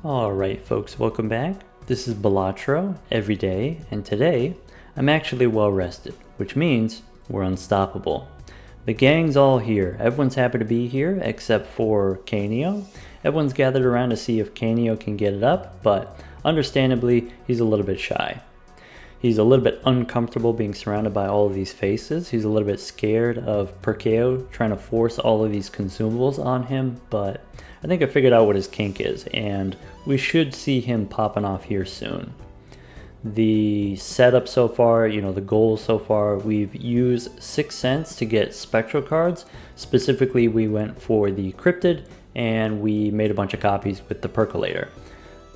Alright folks, welcome back. This is Balatro every day, and today I'm actually well rested, which means we're unstoppable. The gang's all here. Everyone's happy to be here except for Canio. Everyone's gathered around to see if Canio can get it up, but understandably he's a little bit shy. He's a little bit uncomfortable being surrounded by all of these faces. He's a little bit scared of Perkeo trying to force all of these consumables on him, but I think I figured out what his kink is, and we should see him popping off here soon. The setup so far, the goals so far, we've used 6 cents to get spectral cards. Specifically, we went for the cryptid, and we made a bunch of copies with the percolator.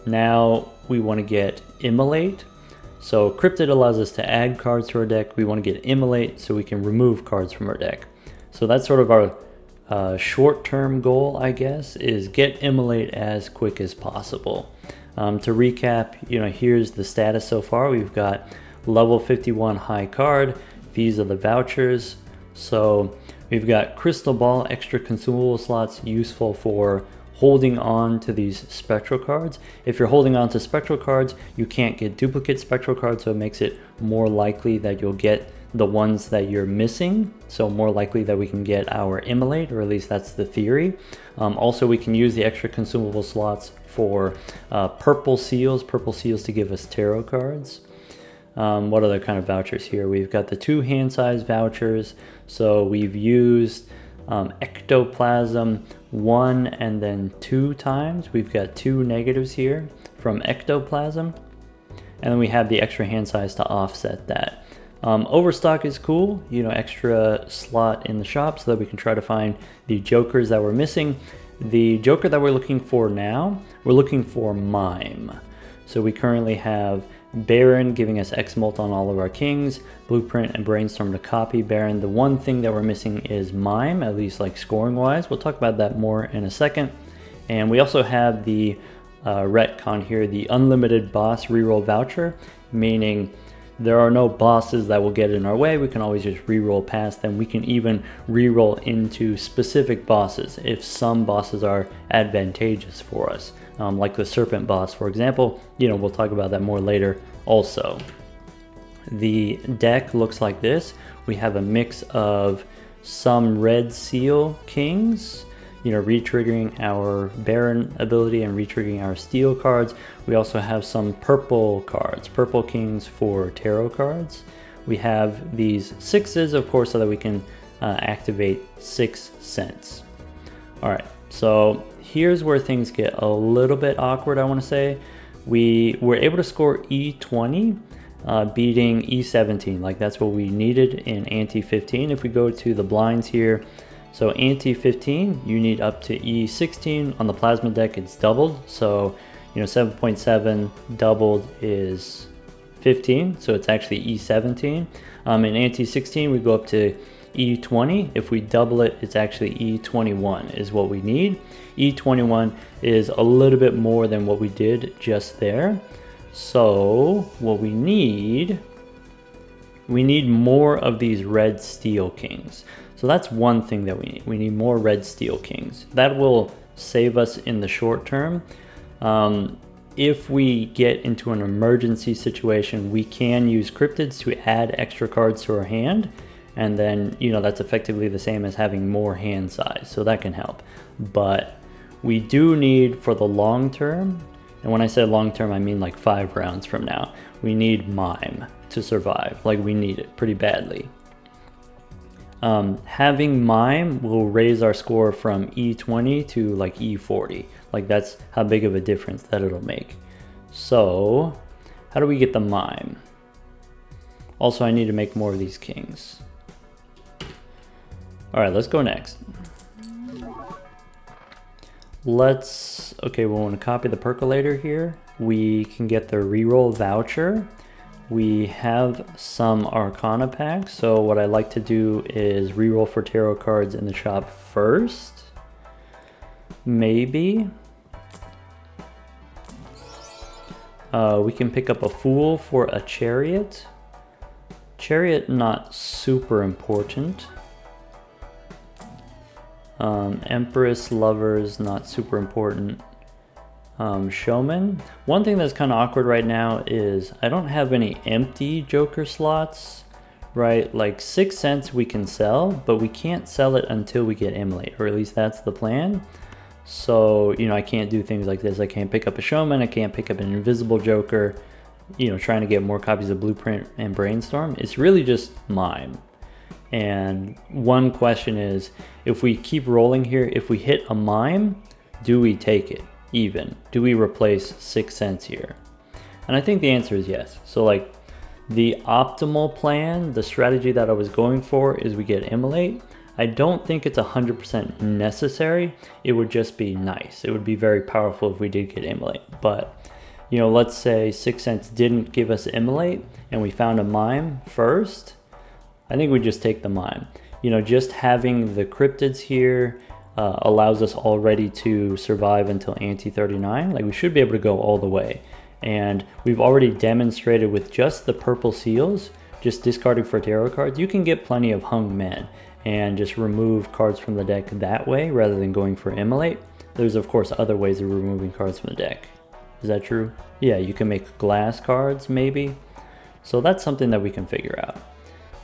Now we want to get Immolate. So Cryptid allows us to add cards to our deck. We want to get Immolate so we can remove cards from our deck. So that's sort of our short-term goal, I guess, is get Immolate as quick as possible. To recap, here's the status so far. We've got level 51 high card. These are the vouchers. So we've got Crystal Ball extra consumable slots useful for holding on to these spectral cards. If you're holding on to spectral cards, you can't get duplicate spectral cards, so it makes it more likely that you'll get the ones that you're missing, so more likely that we can get our Immolate, or at least that's the theory. Also, we can use the extra consumable slots for purple seals to give us tarot cards. What other kind of vouchers here? We've got the 2 hand size vouchers, so we've used ectoplasm 1 and then 2 times. We've got 2 negatives here from ectoplasm, and then we have the extra hand size to offset that. Overstock is cool, extra slot in the shop so that we can try to find the jokers that we're missing. The joker that we're looking for now, we're looking for Mime. So we currently have Baron giving us X-Molt on all of our kings, Blueprint and Brainstorm to copy Baron. The one thing that we're missing is Mime, at least like scoring wise. We'll talk about that more in a second. And we also have the retcon here, the unlimited boss reroll voucher, meaning there are no bosses that will get in our way. We can always just reroll past them. We can even reroll into specific bosses if some bosses are advantageous for us. Like the serpent boss, for example. We'll talk about that more later also. The deck looks like this. We have a mix of some red seal kings, re-triggering our Baron ability and re-triggering our steel cards. We also have some purple cards, purple kings for tarot cards. We have these 6s, of course, so that we can activate 6 cents. All right, so here's where things get a little bit awkward, I want to say. We were able to score E20, beating E17. Like, that's what we needed in Ante 15. If we go to the blinds here, so Ante 15, you need up to E16. On the plasma deck, it's doubled. So, 7.7 doubled is 15. So it's actually E17. In Ante 16, we go up to E20. If we double it, it's actually E21 is what we need. E21 is a little bit more than what we did just there. So what we need more of these red steel kings. So that's one thing that we need. We need more red steel kings. That will save us in the short term. If we get into an emergency situation, we can use cryptids to add extra cards to our hand. And then, that's effectively the same as having more hand size. So that can help. But we do need, for the long term, and when I say long term, I mean like 5 rounds from now, we need Mime to survive. Like, we need it pretty badly. Having Mime will raise our score from E20 to like E40. Like, that's how big of a difference that it'll make. So how do we get the Mime? Also, I need to make more of these kings. All right, let's go next. Okay, we want to copy the percolator here. We can get the reroll voucher. We have some Arcana packs, so what I like to do is reroll for tarot cards in the shop first. Maybe. We can pick up a Fool for a Chariot. Chariot, not super important. Empress, Lovers, not super important. Showman. One thing that's kind of awkward right now is I don't have any empty Joker slots, right? Like 6 cents we can sell, but we can't sell it until we get Immolate, or at least that's the plan. So, you know, I can't do things like this. I can't pick up a Showman, I can't pick up an invisible Joker, you know, trying to get more copies of Blueprint and Brainstorm. It's really just mime. And one question is, if we keep rolling here, if we hit a mime, do we take it even? Do we replace 6 cents here? And I think the answer is yes. So like the optimal plan, the strategy that I was going for is we get Immolate. I don't think it's 100% necessary. It would just be nice. It would be very powerful if we did get Immolate. But, you know, let's say 6 cents didn't give us Immolate and we found a mime first. I think we just take the mime. You know, just having the cryptids here allows us already to survive until ante 39. Like we should be able to go all the way. And we've already demonstrated with just the purple seals, just discarding for tarot cards, you can get plenty of hung men and just remove cards from the deck that way rather than going for Immolate. There's of course other ways of removing cards from the deck. Is that true? Yeah, you can make glass cards maybe. So that's something that we can figure out.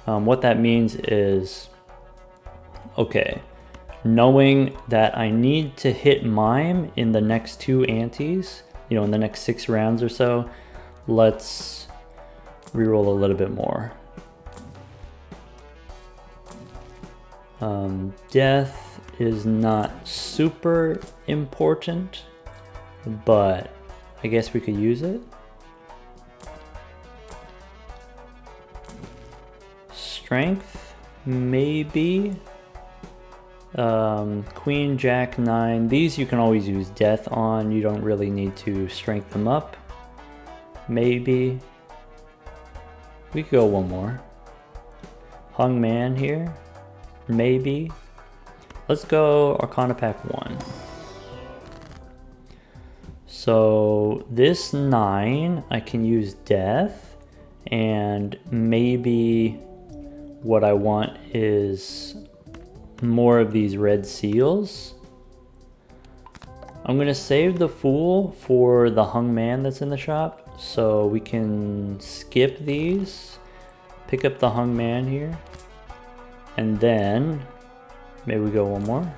What that means is, okay, knowing that I need to hit mime in the next 2 antes, you know, in the next 6 rounds or so, let's reroll a little bit more. Death is not super important, but I guess we could use it. Strength, maybe. Queen, Jack, 9. These you can always use death on. You don't really need to strength them up. Maybe. We could go one more. Hung man here. Maybe. Let's go Arcana Pack 1. So this 9, I can use death, and maybe what I want is more of these red seals. I'm gonna save the Fool for the hung man that's in the shop, so we can skip these, pick up the hung man here, and then maybe we go one more.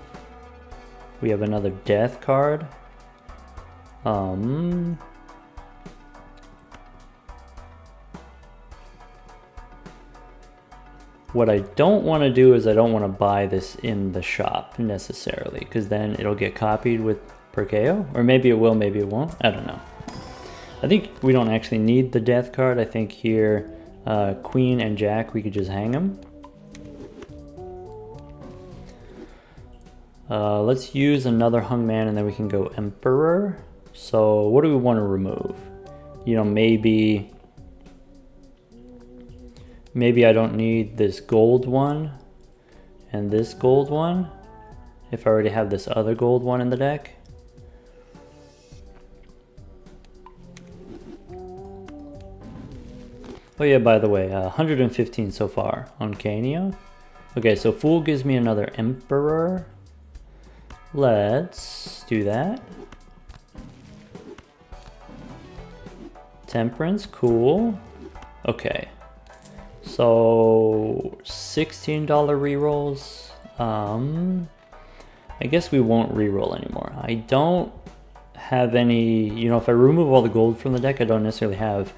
We have another death card. What I don't want to do is I don't want to buy this in the shop necessarily, because then it'll get copied with Perkeo, or maybe it will, maybe it won't. I don't know. I think we don't actually need the death card. I think here, Queen and Jack, we could just hang them. Let's use another hung man and then we can go Emperor. So what do we want to remove? You know, maybe I don't need this gold one and this gold one if I already have this other gold one in the deck. Oh yeah, by the way, 115 so far on Canio. Okay, so Fool gives me another Emperor. Let's do that. Temperance, cool. Okay. So $16 rerolls. I guess we won't reroll anymore. I don't have any, you know, if I remove all the gold from the deck, I don't necessarily have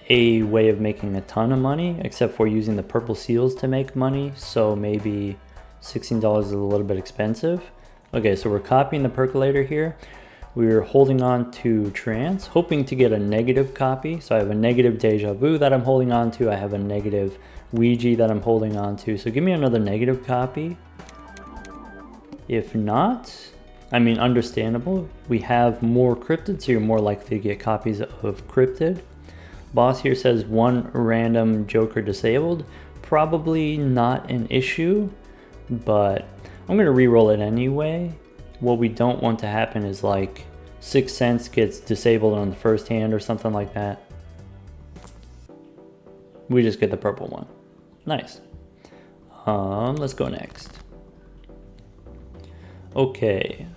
a way of making a ton of money, except for using the purple seals to make money. So maybe $16 is a little bit expensive. Okay, so we're copying the percolator here. We're holding on to Trance, hoping to get a negative copy. So I have a negative Deja Vu that I'm holding on to. I have a negative Ouija that I'm holding on to. So give me another negative copy. If not, I mean, understandable. We have more cryptids, so you're more likely to get copies of cryptid. Boss here says 1 random Joker disabled. Probably not an issue, but I'm gonna re-roll it anyway. What we don't want to happen is like 6 cents gets disabled on the first hand or something like that. We just get the purple one. Nice. Let's go next. Okay,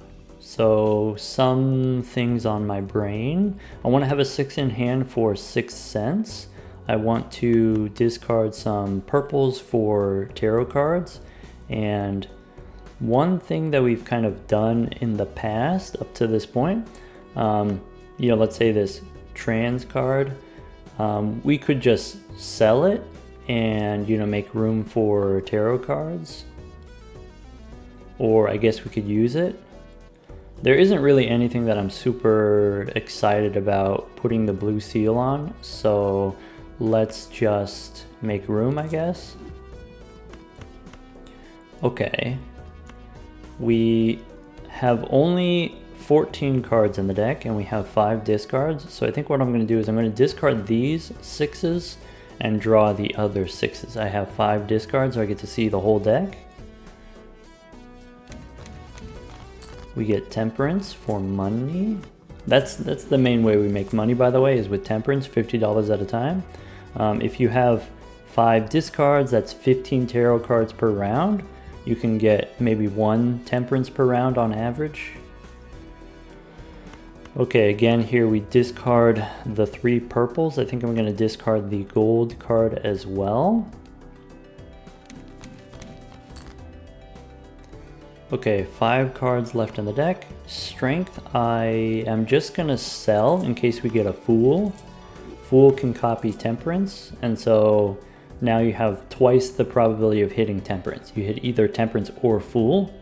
So some things on my brain. I want to have a 6 in hand for 6 cents. I want to discard some purples for tarot cards. And one thing that we've kind of done in the past up to this point, let's say this trans card, we could just sell it and, make room for tarot cards. Or I guess we could use it. There isn't really anything that I'm super excited about putting the blue seal on, so let's just make room, I guess. Okay. We have only 14 cards in the deck and we have 5 discards, so I think what I'm going to do is I'm going to discard these 6s and draw the other 6s. I have 5 discards, so I get to see the whole deck. We get Temperance for money. That's the main way we make money, by the way, is with Temperance, $50 at a time. If you have 5 discards, that's 15 tarot cards per round. You can get maybe 1 Temperance per round on average. Okay, again here we discard the 3 purples. I think I'm going to discard the gold card as well. Okay, 5 cards left in the deck. Strength, I am just gonna sell in case we get a Fool. Fool can copy Temperance, and so now you have twice the probability of hitting Temperance. You hit either Temperance or Fool.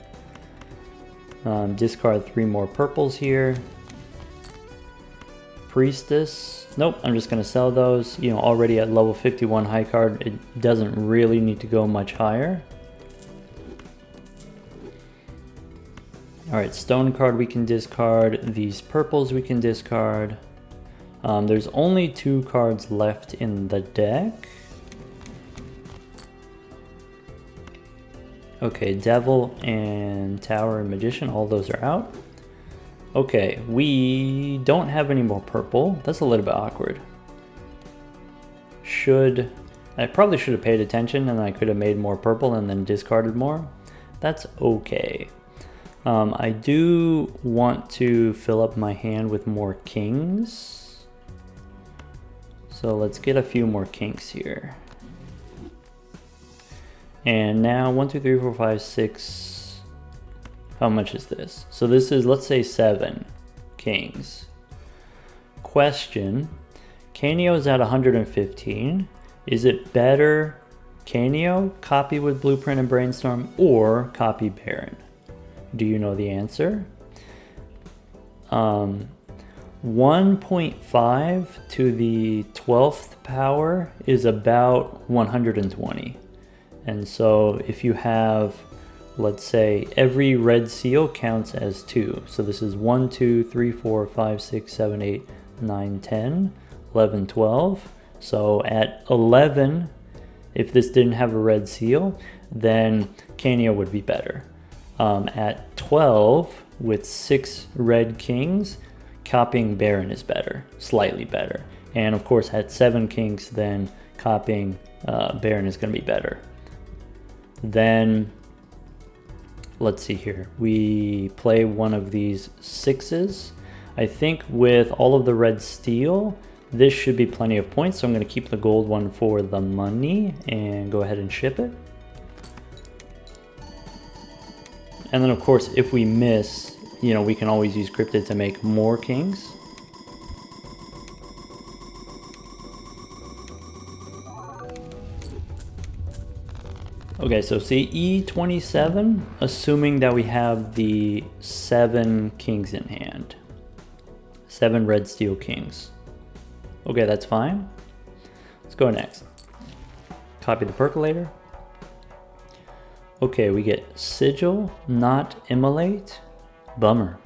Discard 3 more purples here. Priestess, nope, I'm just gonna sell those. Already at level 51 high card, it doesn't really need to go much higher. Alright, stone card we can discard, these purples we can discard. There's only 2 cards left in the deck. Okay, Devil and Tower and Magician, all those are out. Okay, we don't have any more purple. That's a little bit awkward. I probably should have paid attention and I could have made more purple and then discarded more. That's okay. I do want to fill up my hand with more kings. So let's get a few more kings here. And now 1, 2, 3, 4, 5, 6. How much is this? So this is, let's say 7 kings. Question, Canio's at 115. Is it better Canio, copy with Blueprint and Brainstorm, or copy Baron? Do you know the answer? 1.5 to the 12th power is about 120. And so if you have, let's say, every red seal counts as 2. So this is 1, 2, 3, 4, 5, 6, 7, 8, 9, 10, 11, 12. So at 11, if this didn't have a red seal, then Canio would be better. At 12, with 6 red kings, copying Baron is better, slightly better. And of course at 7 kings, then copying Baron is going to be better. Then, let's see here, we play one of these 6s. I think with all of the red steel, this should be plenty of points, so I'm going to keep the gold one for the money and go ahead and ship it. And then of course, if we miss, we can always use Cryptid to make more kings. Okay, so see E27, assuming that we have the 7 kings in hand. 7 red steel kings. Okay, that's fine. Let's go next. Copy the percolator. Okay, we get Sigil, not Immolate. Bummer.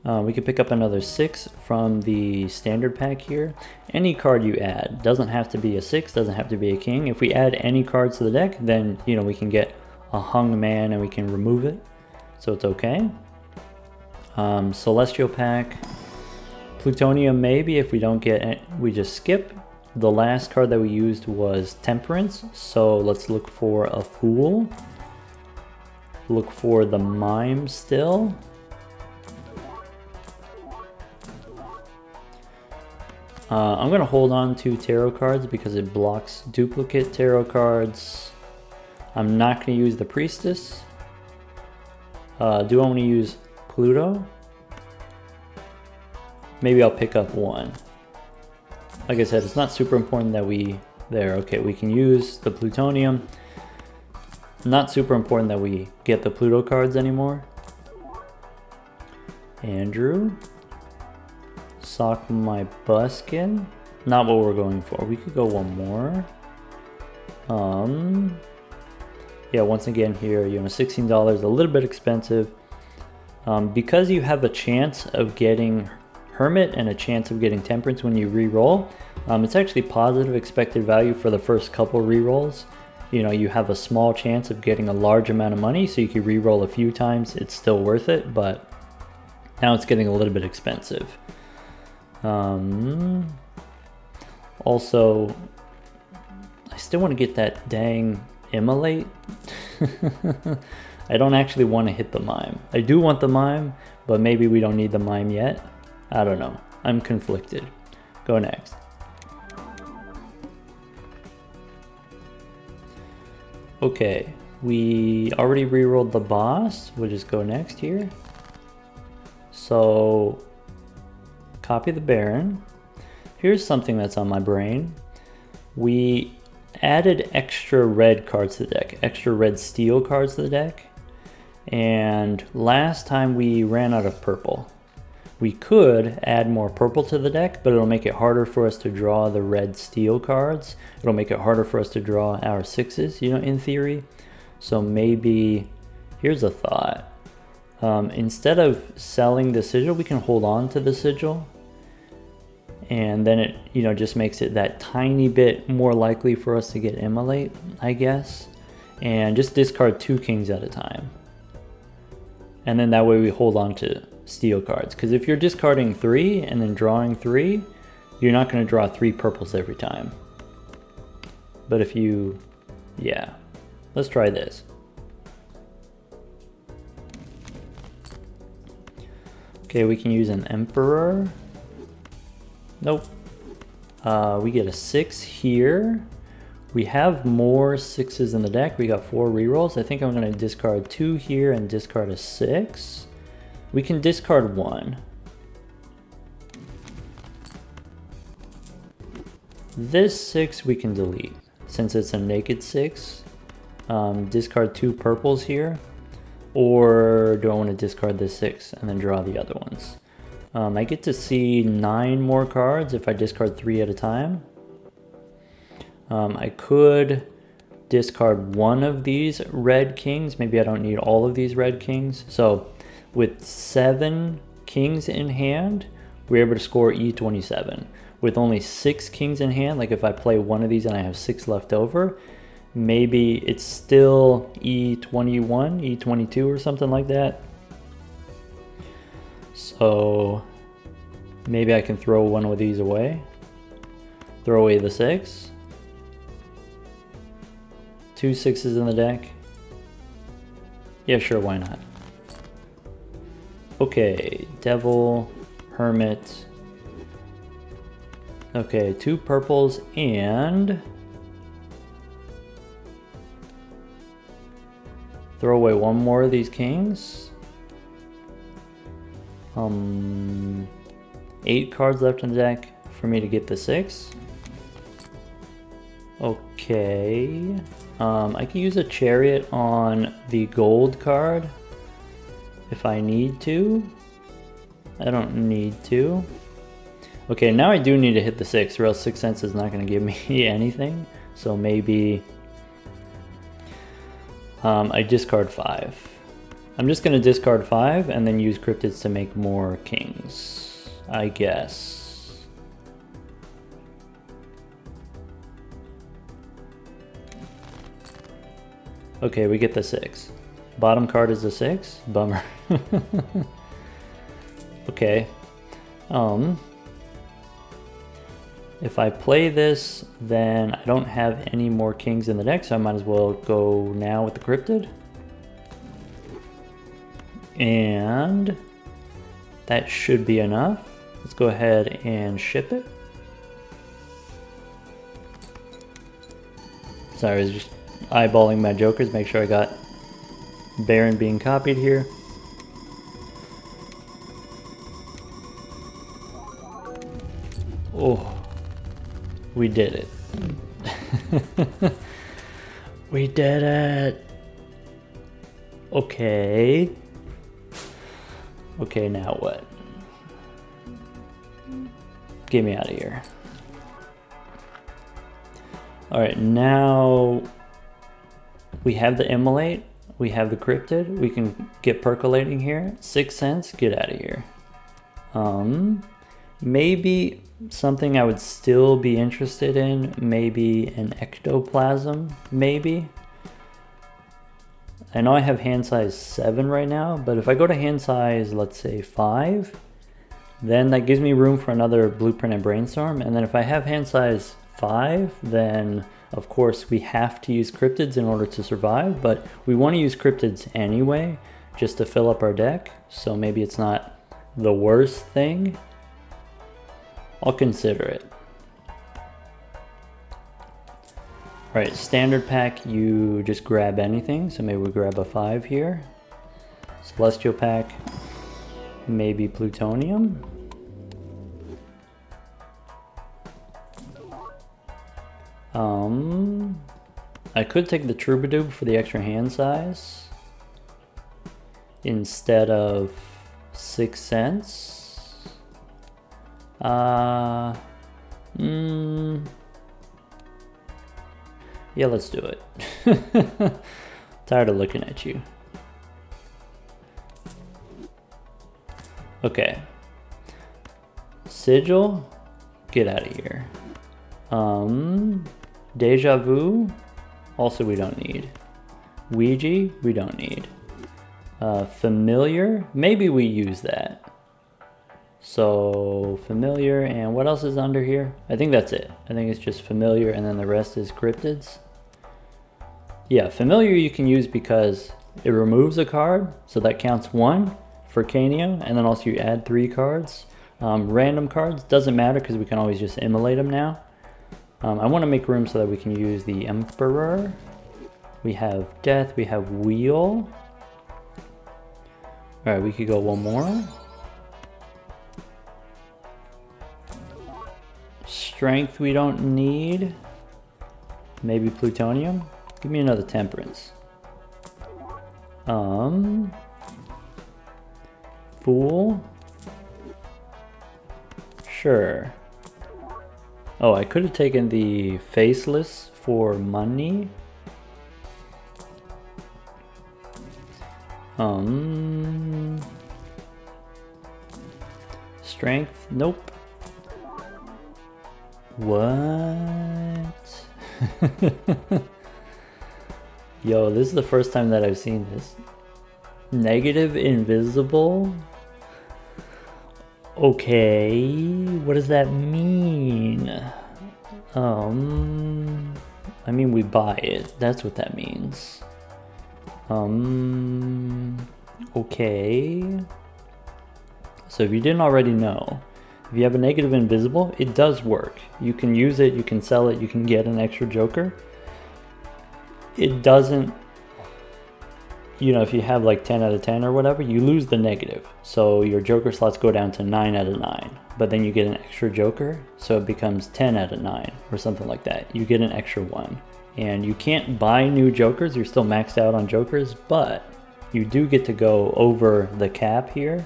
We could pick up another 6 from the standard pack here. Any card you add, doesn't have to be a 6, doesn't have to be a king. If we add any cards to the deck, then we can get a hung man and we can remove it, so it's okay. Celestial pack, Plutonium maybe. If we don't get it, we just skip. The last card that we used was Temperance, so let's look for a Fool. look for the mime still. I'm going to hold on to tarot cards because it blocks duplicate tarot cards. I'm not going to use the priestess. Do I want to use Pluto? Maybe I'll pick up one. Like I said, it's not super important that we... There, okay, we can use the plutonium. Not super important that we get the Pluto cards anymore. Andrew. Sock my buskin. Not what we're going for. We could go one more. Yeah, once again here, you know, $16, a little bit expensive. Because you have a chance of getting Hermit and a chance of getting Temperance when you re-roll, it's actually positive expected value for the first couple re-rolls. You know, you have a small chance of getting a large amount of money, so you can re-roll a few times. It's still worth it, but now it's getting a little bit expensive. Also, I still want to get that dang Immolate. I don't actually want to hit the mime. I do want the mime, but maybe we don't need the mime yet. I don't know. I'm conflicted. Go next. Okay, we already rerolled the boss. We'll just go next here. So, copy the Baron. Here's something that's on my brain. We added extra red cards to the deck, extra red steel cards to the deck. And last time we ran out of purple. We could add more purple to the deck, but it'll make it harder for us to draw the red steel cards. It'll make it harder for us to draw our sixes, you know, in theory. So maybe, here's a thought. Instead of selling the sigil, we can hold on to the sigil. And then it, you know, just makes it that tiny bit more likely for us to get Immolate, I guess. And just discard 2 kings at a time. And then that way we hold on to steel cards. Because if you're discarding 3 and then drawing 3, you're not going to draw 3 purples every time. But if you, yeah, let's try this. Okay, we can use an Emperor. Nope. We get a 6 here. We have more 6s in the deck. We got 4 rerolls. I think I'm going to discard 2 here and discard a 6. We can discard 1. This 6 we can delete since it's a naked 6. Discard 2 purples here. Or do I want to discard this 6 and then draw the other ones? I get to see 9 more cards if I discard 3 at a time. I could discard 1 of these red kings. Maybe I don't need all of these red kings. So with 7 kings in hand, we're able to score E27. With only 6 kings in hand, like if I play 1 of these and I have 6 left over, maybe it's still E21, E22 or something like that. So maybe I can throw 1 of these away. Throw away the 6. 2 6s in the deck. Yeah, sure, why not? Okay, Devil, Hermit. Okay, 2 purples and throw away 1 more of these kings. 8 cards left in the deck for me to get the 6. Okay. I can use a chariot on the gold card if I need to. I don't need to. Okay, now I do need to hit the 6 or else 6 cents is not going to give me anything. So maybe I discard 5. I'm just going to discard 5 and then use cryptids to make more kings, I guess. Okay, we get the 6. Bottom card is a 6. Bummer. Okay. If I play this, then I don't have any more kings in the deck, so I might as well go now with the cryptid. And that should be enough. Let's go ahead and ship it. Sorry, I was just eyeballing my jokers, make sure I got Baron being copied here. Oh, we did it. We did it. Okay. Okay, now what? Get me out of here. Alright, now we have the Immolate, we have the Cryptid, we can get percolating here. 6 cents, get out of here. Maybe something I would still be interested in, maybe an ectoplasm, maybe. I know I have hand size 7 right now, but if I go to hand size, let's say 5, then that gives me room for another blueprint and brainstorm. And then if I have hand size 5, then of course we have to use cryptids in order to survive, but we want to use cryptids anyway, just to fill up our deck. So maybe it's not the worst thing. I'll consider it. Alright, standard pack, you just grab anything. So maybe we grab a 5 here. Celestial pack, maybe plutonium. I could take the Troubadour for the extra hand size instead of 6 cents. Yeah, let's do it. Tired of looking at you. Okay. Sigil, get out of here. Deja Vu, also we don't need. Ouija, we don't need. Familiar, maybe we use that. So familiar, and what else is under here? I think that's it. I think it's just familiar, and then the rest is cryptids. Yeah, familiar you can use because it removes a card, so that counts 1 for Canio, and then also you add 3 cards. Random cards, doesn't matter because we can always just immolate them now. I want to make room so that we can use the Emperor. We have Death, we have Wheel. Alright, we could go one more. Strength we don't need. Maybe plutonium. Give me another temperance. Fool. Sure. Oh, I could have taken the faceless for money. Strength, nope. What? Yo, this is the first time that I've seen this. Negative invisible? Okay, what does that mean? I mean we buy it, that's what that means. Okay. So if you didn't already know, if you have a negative invisible, it does work. You can use it, you can sell it, you can get an extra joker. It doesn't, you know, if you have like 10 out of 10 or whatever, you lose the negative. So your joker slots go down to 9 out of 9, but then you get an extra joker, so it becomes 10 out of 9 or something like that. You get an extra 1. And you can't buy new jokers, you're still maxed out on jokers, but you do get to go over the cap here.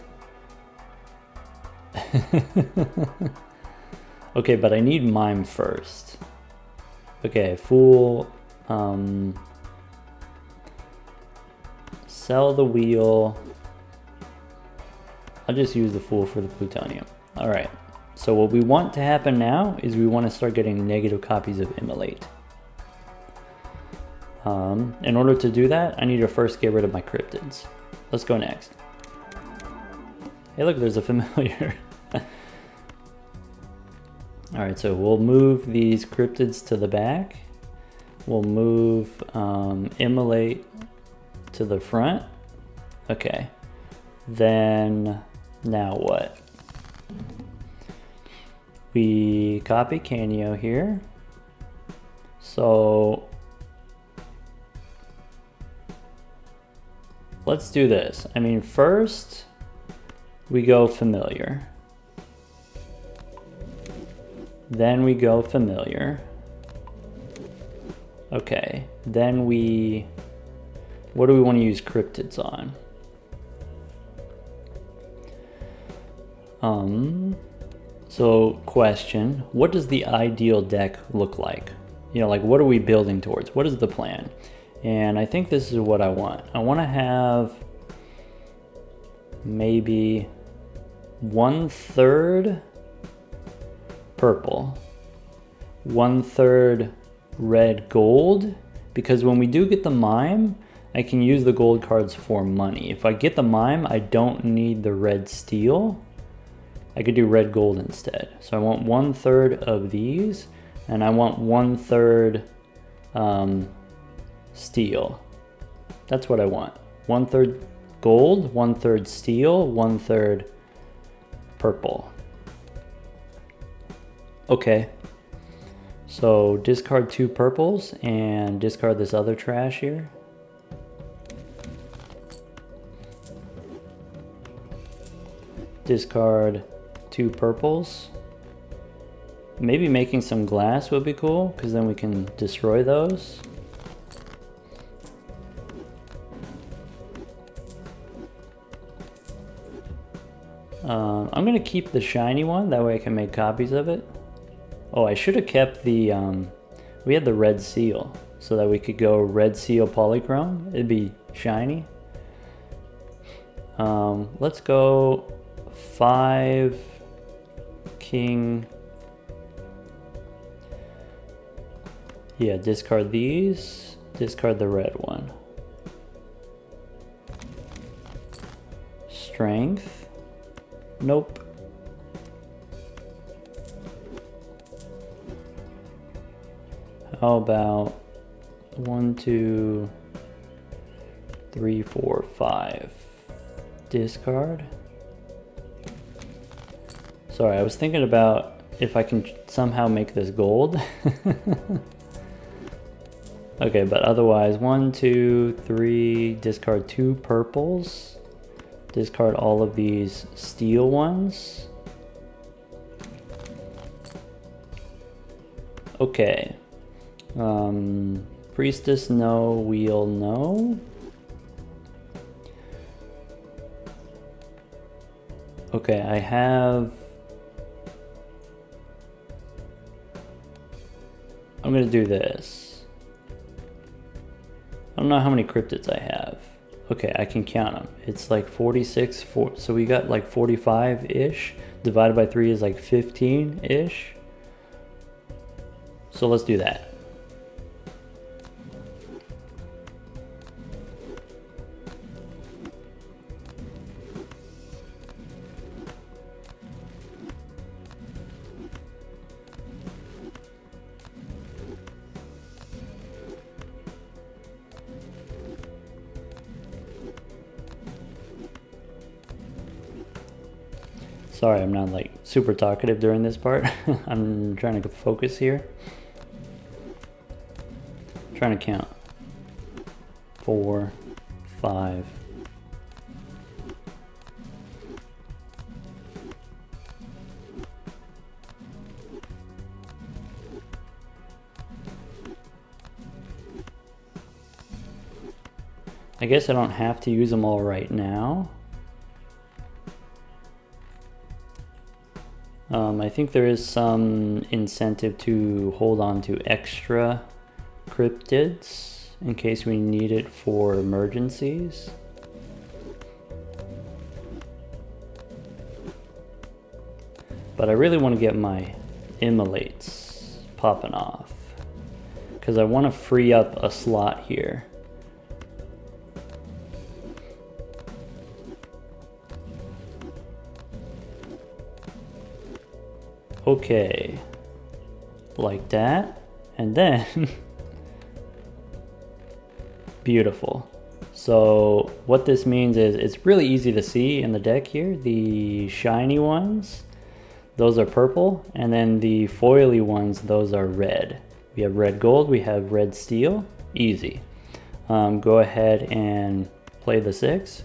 Okay, but I need mime first. Okay, Fool. Sell the wheel. I'll just use the Fool for the plutonium. Alright, so what we want to happen now is we want to start getting negative copies of Immolate. In order to do that, I need to first get rid of my cryptids. Let's go next. Hey look, there's a familiar. Alright, so we'll move these cryptids to the back. We'll move Immolate to the front. Okay. Then, now what? We copy Canio here. So let's do this. I mean, first we go familiar. Then we go familiar. Okay, then what do we want to use cryptids on? So question, what does the ideal deck look like? You know, like what are we building towards? What is the plan? And I think this is what I want. I want to have maybe 1/3 purple, 1/3 red gold, because when we do get the mime, I can use the gold cards for money. If I get the mime, I don't need the red steel. I could do red gold instead. So I want 1/3 of these, and I want 1/3 steel. That's what I want. 1/3 gold, 1/3 steel, 1/3 purple. Okay. So discard 2 purples and discard this other trash here. Discard 2 purples. Maybe making some glass would be cool, because then we can destroy those. I'm gonna keep the shiny one, that way I can make copies of it. Oh, I should have kept the, we had the red seal, so that we could go red seal polychrome. It'd be shiny. Let's go 5 king. Yeah, discard these, discard the red one. Strength. Nope. How about 1, 2, 3, 4, 5. Discard. Sorry, I was thinking about if I can somehow make this gold. Okay, but otherwise 1, 2, 3, discard 2 purples. Discard all of these steel ones. Okay. Priestess no, wheel no. Okay, I have... I'm gonna do this. I don't know how many cryptids I have. Okay, I can count them. It's like 46, so we got like 45-ish. Divided by 3 is like 15-ish. So let's do that. Sorry, I'm not like super talkative during this part. I'm trying to focus here. I'm trying to count. 4, 5. I guess I don't have to use them all right now. I think there is some incentive to hold on to extra cryptids in case we need it for emergencies. But I really want to get my Immolates popping off, because I want to free up a slot here. Okay, like that, and then beautiful. So what this means is it's really easy to see in the deck here. The shiny ones, those are purple, and then the foily ones, those are red. We have red gold, we have red steel, easy. Go ahead and play the 6.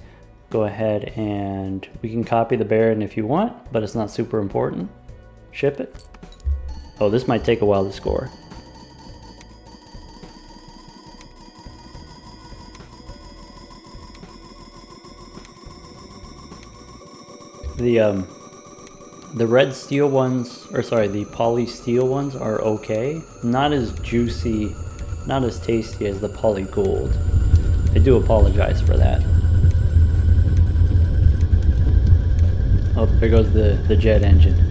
Go ahead and we can copy the Baron if you want, but it's not super important. Ship it. Oh, this might take a while to score. The red steel ones, or sorry, the poly steel ones are okay. Not as juicy, not as tasty as the poly gold. I do apologize for that. Oh, there goes the jet engine.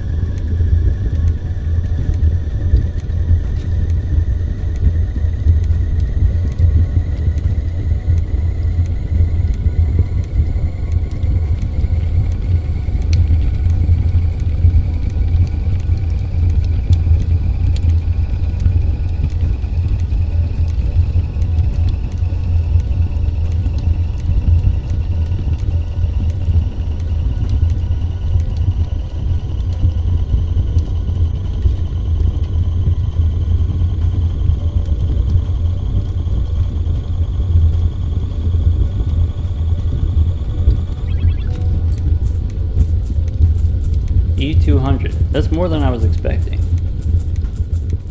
E200. That's more than I was expecting.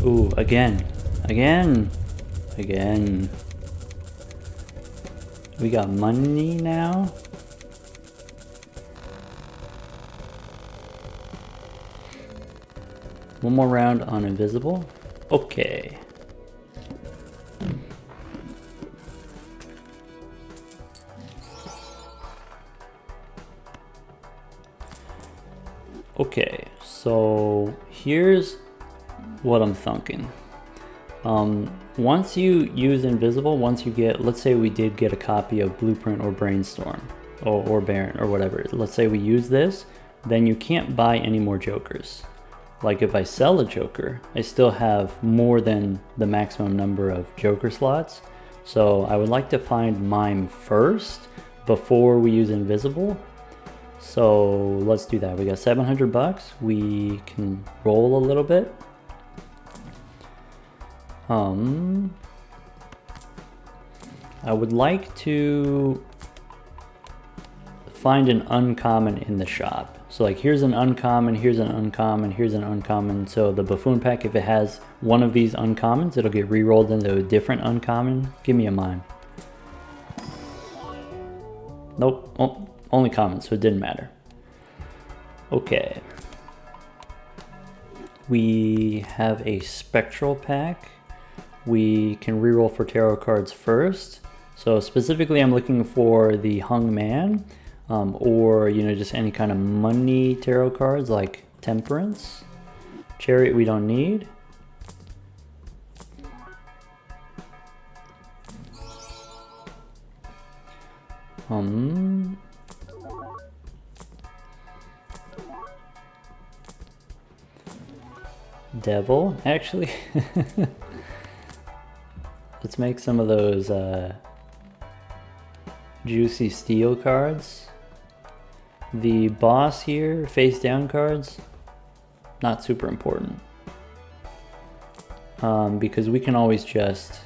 Ooh, again. Again. Again. We got money now. One more round on invisible. Okay. Okay, so here's what I'm thinking. Once you use invisible, once you get, let's say we did get a copy of Blueprint or Brainstorm or Baron or whatever. Let's say we use this, then you can't buy any more jokers. Like if I sell a joker, I still have more than the maximum number of joker slots. So I would like to find mime first before we use invisible. So let's do that. We got 700 bucks. We can roll a little bit. I would like to find an uncommon in the shop. So like here's an uncommon, here's an uncommon, here's an uncommon. So the buffoon pack, if it has one of these uncommons, it'll get re-rolled into a different uncommon. Give me a mime. Nope, oh, only common, so it didn't matter. Okay. We have a spectral pack. We can re-roll for tarot cards first. So specifically I'm looking for the Hung Man, or you know, just any kind of money tarot cards like Temperance. Chariot we don't need. Devil, actually. Let's make some of those juicy steel cards. The boss here, face down cards, not super important. Because we can always just,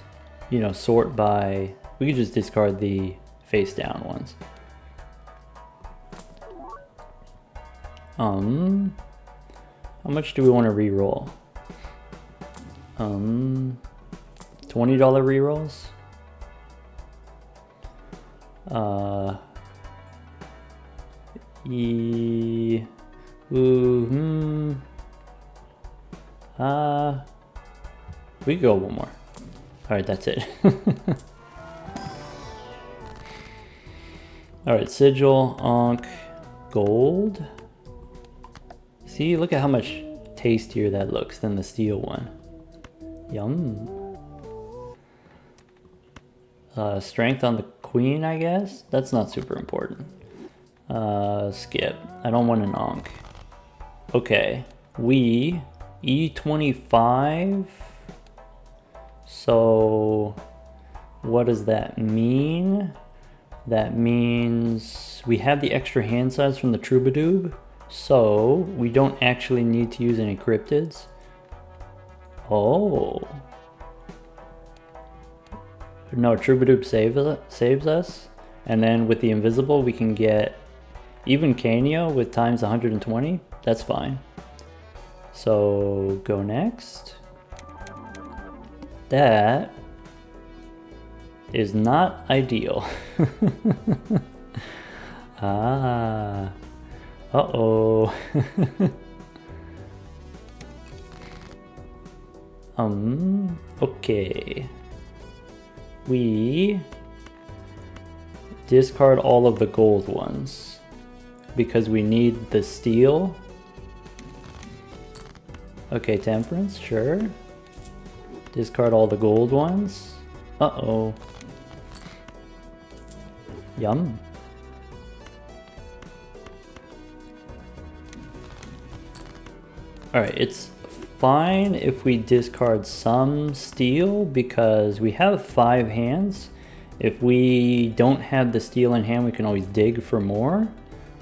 you know, sort by, we could just discard the face down ones. How much do we want to re-roll? $20 re-rolls? We could go one more. Alright, that's it. Alright, sigil, Ankh, gold. See, look at how much tastier that looks than the steel one. Yum. Strength on the queen, I guess? That's not super important. Skip. I don't want an Ankh. Okay. We E25. So what does that mean? That means we have the extra hand size from the Troubadour, so we don't actually need to use any cryptids. Oh. No, Troubadour saves us. And then with the invisible, we can get even Canio with times 120. That's fine. So go next. That is not ideal. Ah. Uh-oh. Okay. We discard all of the gold ones because we need the steel. Okay, temperance, sure. Discard all the gold ones. Uh-oh. Yum. Alright, it's fine if we discard some steel because we have 5 hands. If we don't have the steel in hand, we can always dig for more.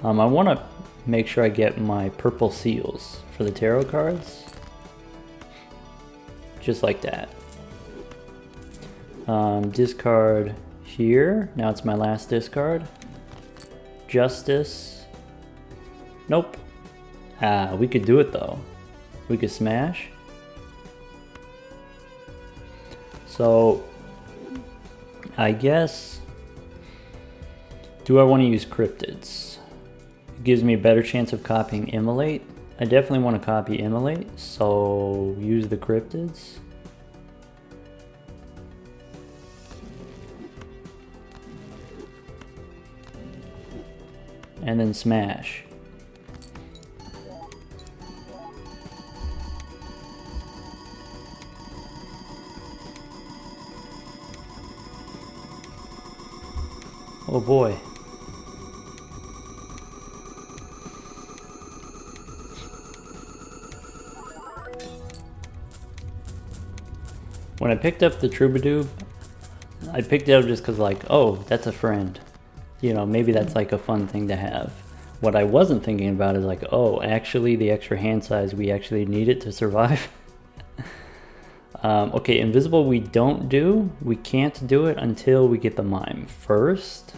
I want to make sure I get my purple seals for the tarot cards. Just like that. Discard here. Now it's my last discard. Justice. Nope. Ah, we could do it though. We could smash. So, I guess, do I want to use cryptids? It gives me a better chance of copying Immolate. I definitely want to copy Immolate, so use the cryptids. And then smash. Oh boy. When I picked up the Troubadour, I picked it up just because like, oh, that's a friend. You know, maybe that's like a fun thing to have. What I wasn't thinking about is like, oh, actually the extra hand size, we actually need it to survive. Okay, invisible we don't do. We can't do it until we get the mime first.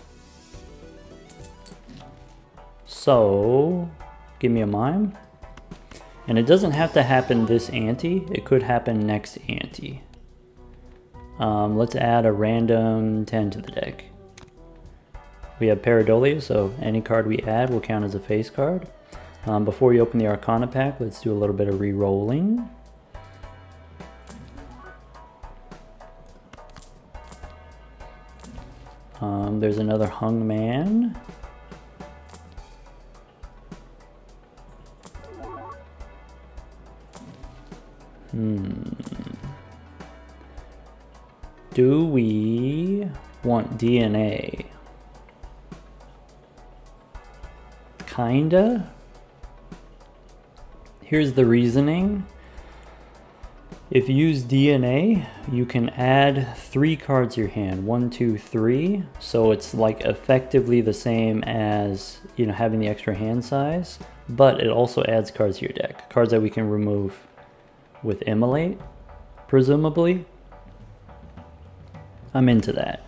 So, give me a mime. And it doesn't have to happen this ante. It could happen next ante. Let's add a random 10 to the deck. We have Pareidolia, so any card we add will count as a face card. Before you open the Arcana pack, let's do a little bit of re-rolling. There's another hung man. Do we want DNA? Kinda. Here's the reasoning. If you use DNA, you can add 3 cards to your hand. 1, 2, 3. So it's like effectively the same as, you know, having the extra hand size, but it also adds cards to your deck. Cards that we can remove with Immolate, presumably. I'm into that.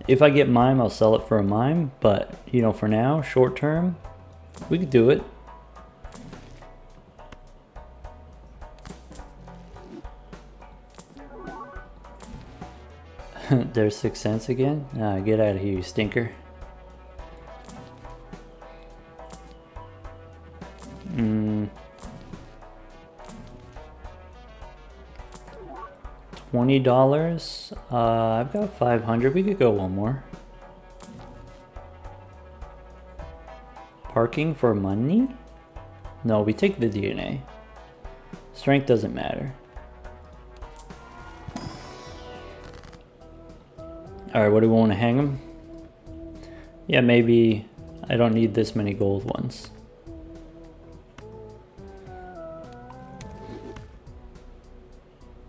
If I get mime, I'll sell it for a mime, but, you know, for now, short term, we could do it. There's 6 cents again? Get out of here, you stinker. $20. I've got 500. We could go one more. Parking for money? No, we take the DNA. Strength doesn't matter. Alright, what do we want to hang them? Yeah, maybe I don't need this many gold ones.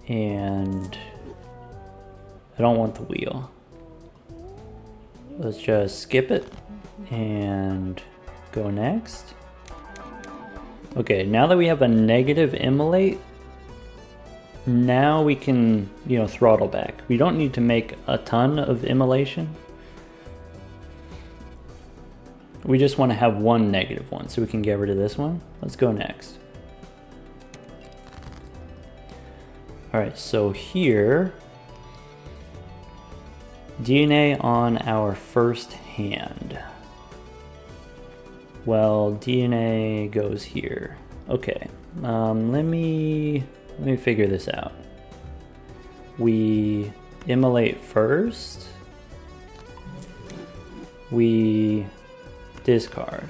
And I don't want the wheel. Let's just skip it and go next. Okay, now that we have a negative Immolate, now we can, you know, throttle back. We don't need to make a ton of immolation. We just want to have one negative one, so we can get rid of this one. Let's go next. All right, so here, DNA on our first hand. Well, DNA goes here. Okay, let me figure this out. We immolate first. We discard.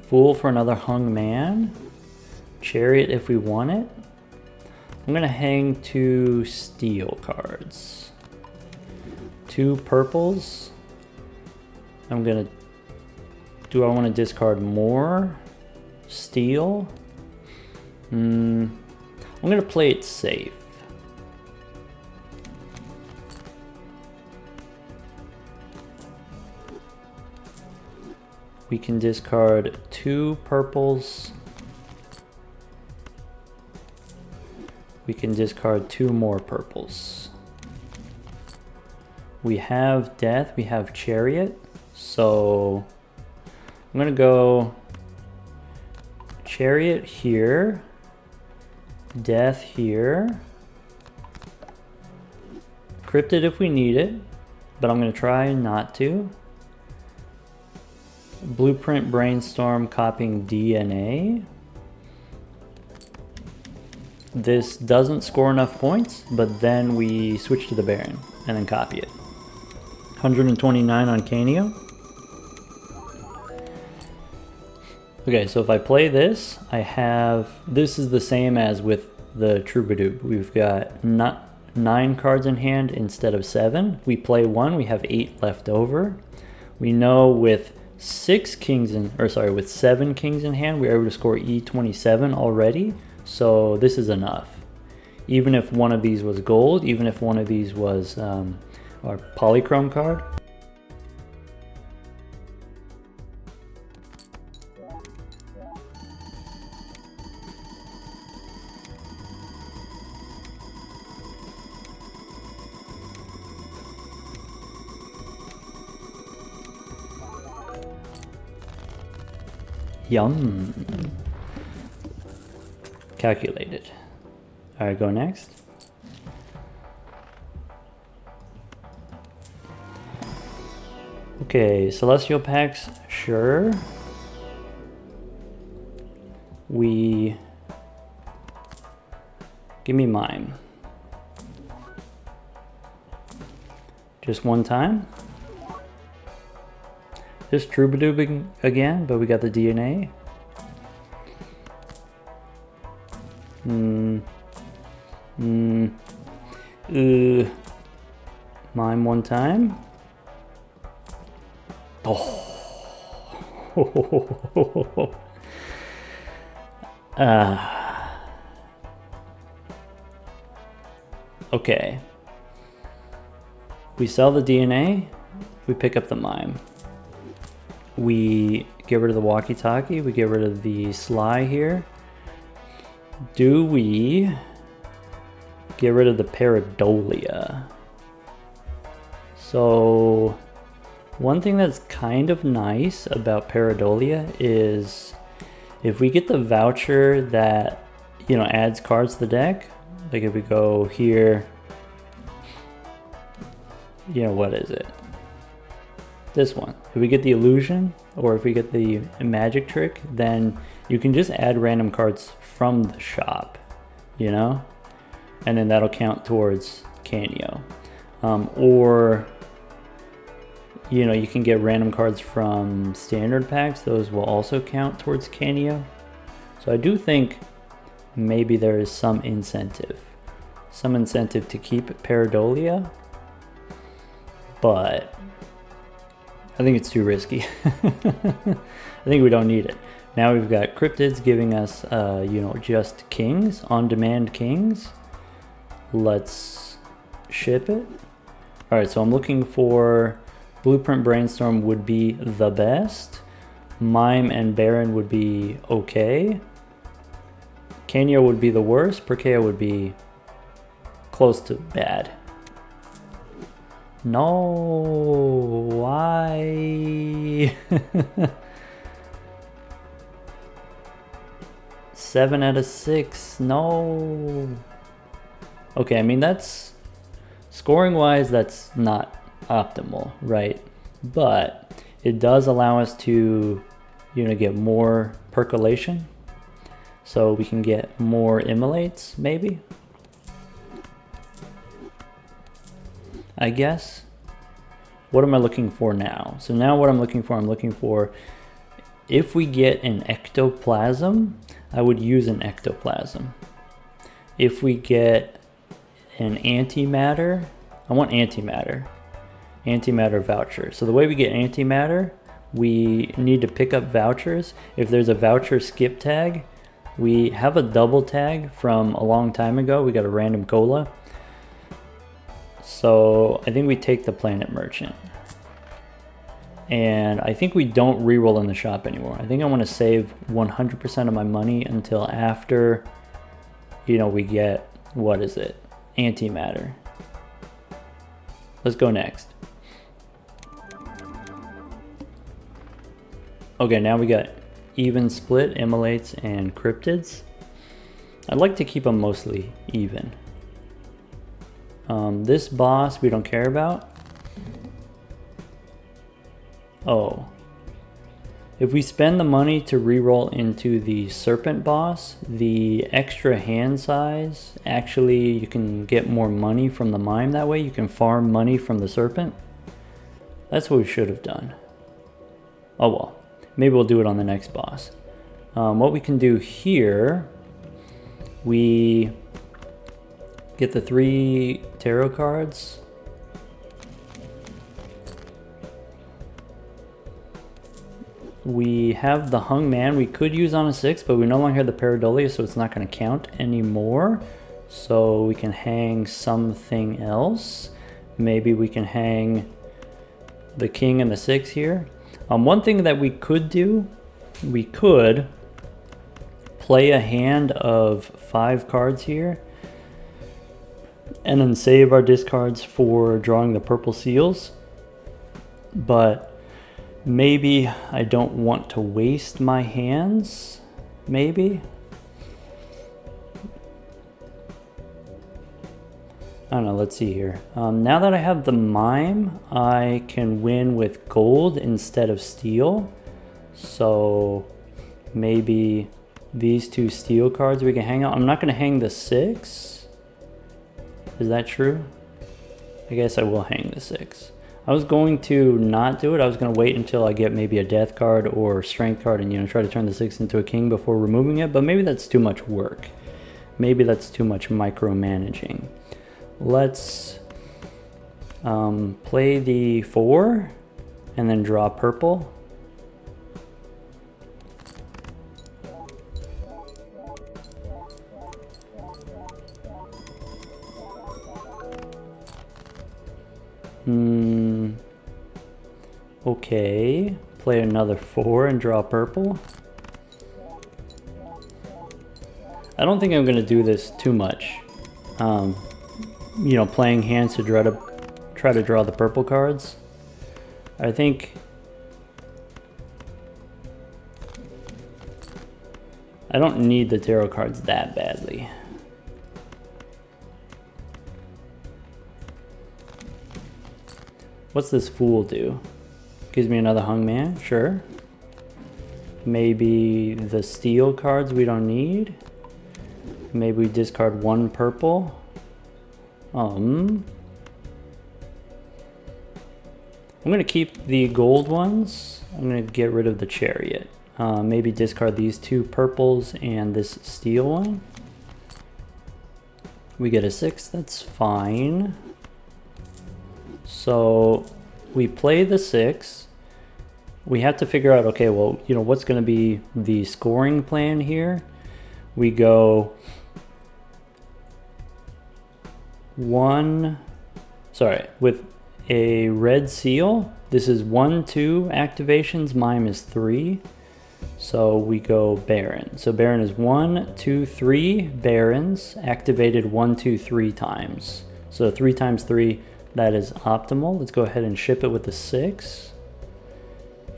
Fool for another hung man. Chariot if we want it. I'm gonna hang 2 steel cards. 2 purples. Do I want to discard more steel? I'm gonna play it safe. We can discard 2 purples. We can discard 2 more purples. We have death, we have chariot, so I'm gonna go chariot here, death here, cryptid if we need it, but I'm gonna try not to. Blueprint, brainstorm, copying DNA. This doesn't score enough points, but then we switch to the Baron and then copy it. 129 on Canio. Okay, so if I play this, this is the same as with the Troubadour. We've got 9 cards in hand instead of 7. We play 1, we have 8 left over. We know with 7 kings in hand, we were able to score E27 already. So this is enough. Even if one of these was gold, even if one of these was our polychrome card. Yum. Calculated. All right, go next. Okay, celestial packs, sure. Give me mime. Just one time. This Troubadour again, but we got the DNA. Mime one time. Oh. Okay. We sell the DNA. We pick up the mime. We get rid of the walkie-talkie. We get rid of the sly here. Do we get rid of the pareidolia? So one thing that's kind of nice about pareidolia is if we get the voucher that, you know, adds cards to the deck, like if we go here, you know, what is it? This one. If we get the illusion or if we get the magic trick, then you can just add random cards from the shop, you know, and then that'll count towards Canio. Or, you know, you can get random cards from standard packs. Those will also count towards Canio. So I do think maybe there is some incentive to keep pareidolia, but I think it's too risky. I think we don't need it. Now we've got cryptids giving us, you know, just kings, on-demand kings. Let's ship it. All right, so I'm looking for Blueprint Brainstorm would be the best. Mime and Baron would be okay. Canio would be the worst. Perkeo would be close to bad. No, why? 7 out of 6, no. Okay, I mean that's, scoring wise, that's not optimal, right? But it does allow us to, get more percolation. So we can get more Immolates, maybe? I guess. What am I looking for now? So now what I'm looking for, if we get an ectoplasm, I would use an ectoplasm. If we get an antimatter, I want antimatter. Antimatter voucher. So the way we get antimatter, we need to pick up vouchers. If there's a voucher skip tag, we have a double tag from a long time ago. We got a random cola. So I think we take the Planet Merchant. And I think we don't reroll in the shop anymore. I think I want to save 100% of my money until after, we get, what is it? Antimatter. Let's go next. Okay, now we got even split, Immolates, and Cryptids. I'd like to keep them mostly even. This boss we don't care about. Oh. If we spend the money to reroll into the Serpent boss, the extra hand size, actually you can get more money from the Mime that way. You can farm money from the Serpent. That's what we should have done. Oh well. Maybe we'll do it on the next boss. What we can do here, we get the 3 tarot cards. We have the Hung Man we could use on a 6, but we no longer have the Pareidolia, so it's not going to count anymore. So we can hang something else. Maybe we can hang the King and the 6 here. One thing that we could do, we could play a hand of 5 cards here and then save our discards for drawing the purple seals. But maybe I don't want to waste my hands, maybe. I don't know, let's see here. Now that I have the Mime, I can win with gold instead of steel. So maybe these 2 steel cards we can hang out. I'm not going to hang the 6. Is that true? I guess I will hang the 6. I was going to not do it. I was going to wait until I get maybe a death card or strength card and try to turn the 6 into a king before removing it. But maybe that's too much work. Maybe that's too much micromanaging. Let's play the 4 and then draw purple. Okay, play another 4 and draw purple. I don't think I'm going to do this too much. Playing hands to try to draw the purple cards. I think I don't need the tarot cards that badly. What's this Fool do? Gives me another Hung Man, sure. Maybe the steel cards we don't need. Maybe we discard 1 purple. I'm going to keep the gold ones. I'm going to get rid of the Chariot. Maybe discard these 2 purples and this steel one. We get a 6, that's fine. So we play the 6. We have to figure out, okay, well, what's going to be the scoring plan here? We go with a red seal, this is 1, 2 activations, mime is 3. So we go Baron. So Baron is 1, 2, 3 Barons, activated 1, 2, 3 times. So 3 times 3, that is optimal. Let's go ahead and ship it with the 6.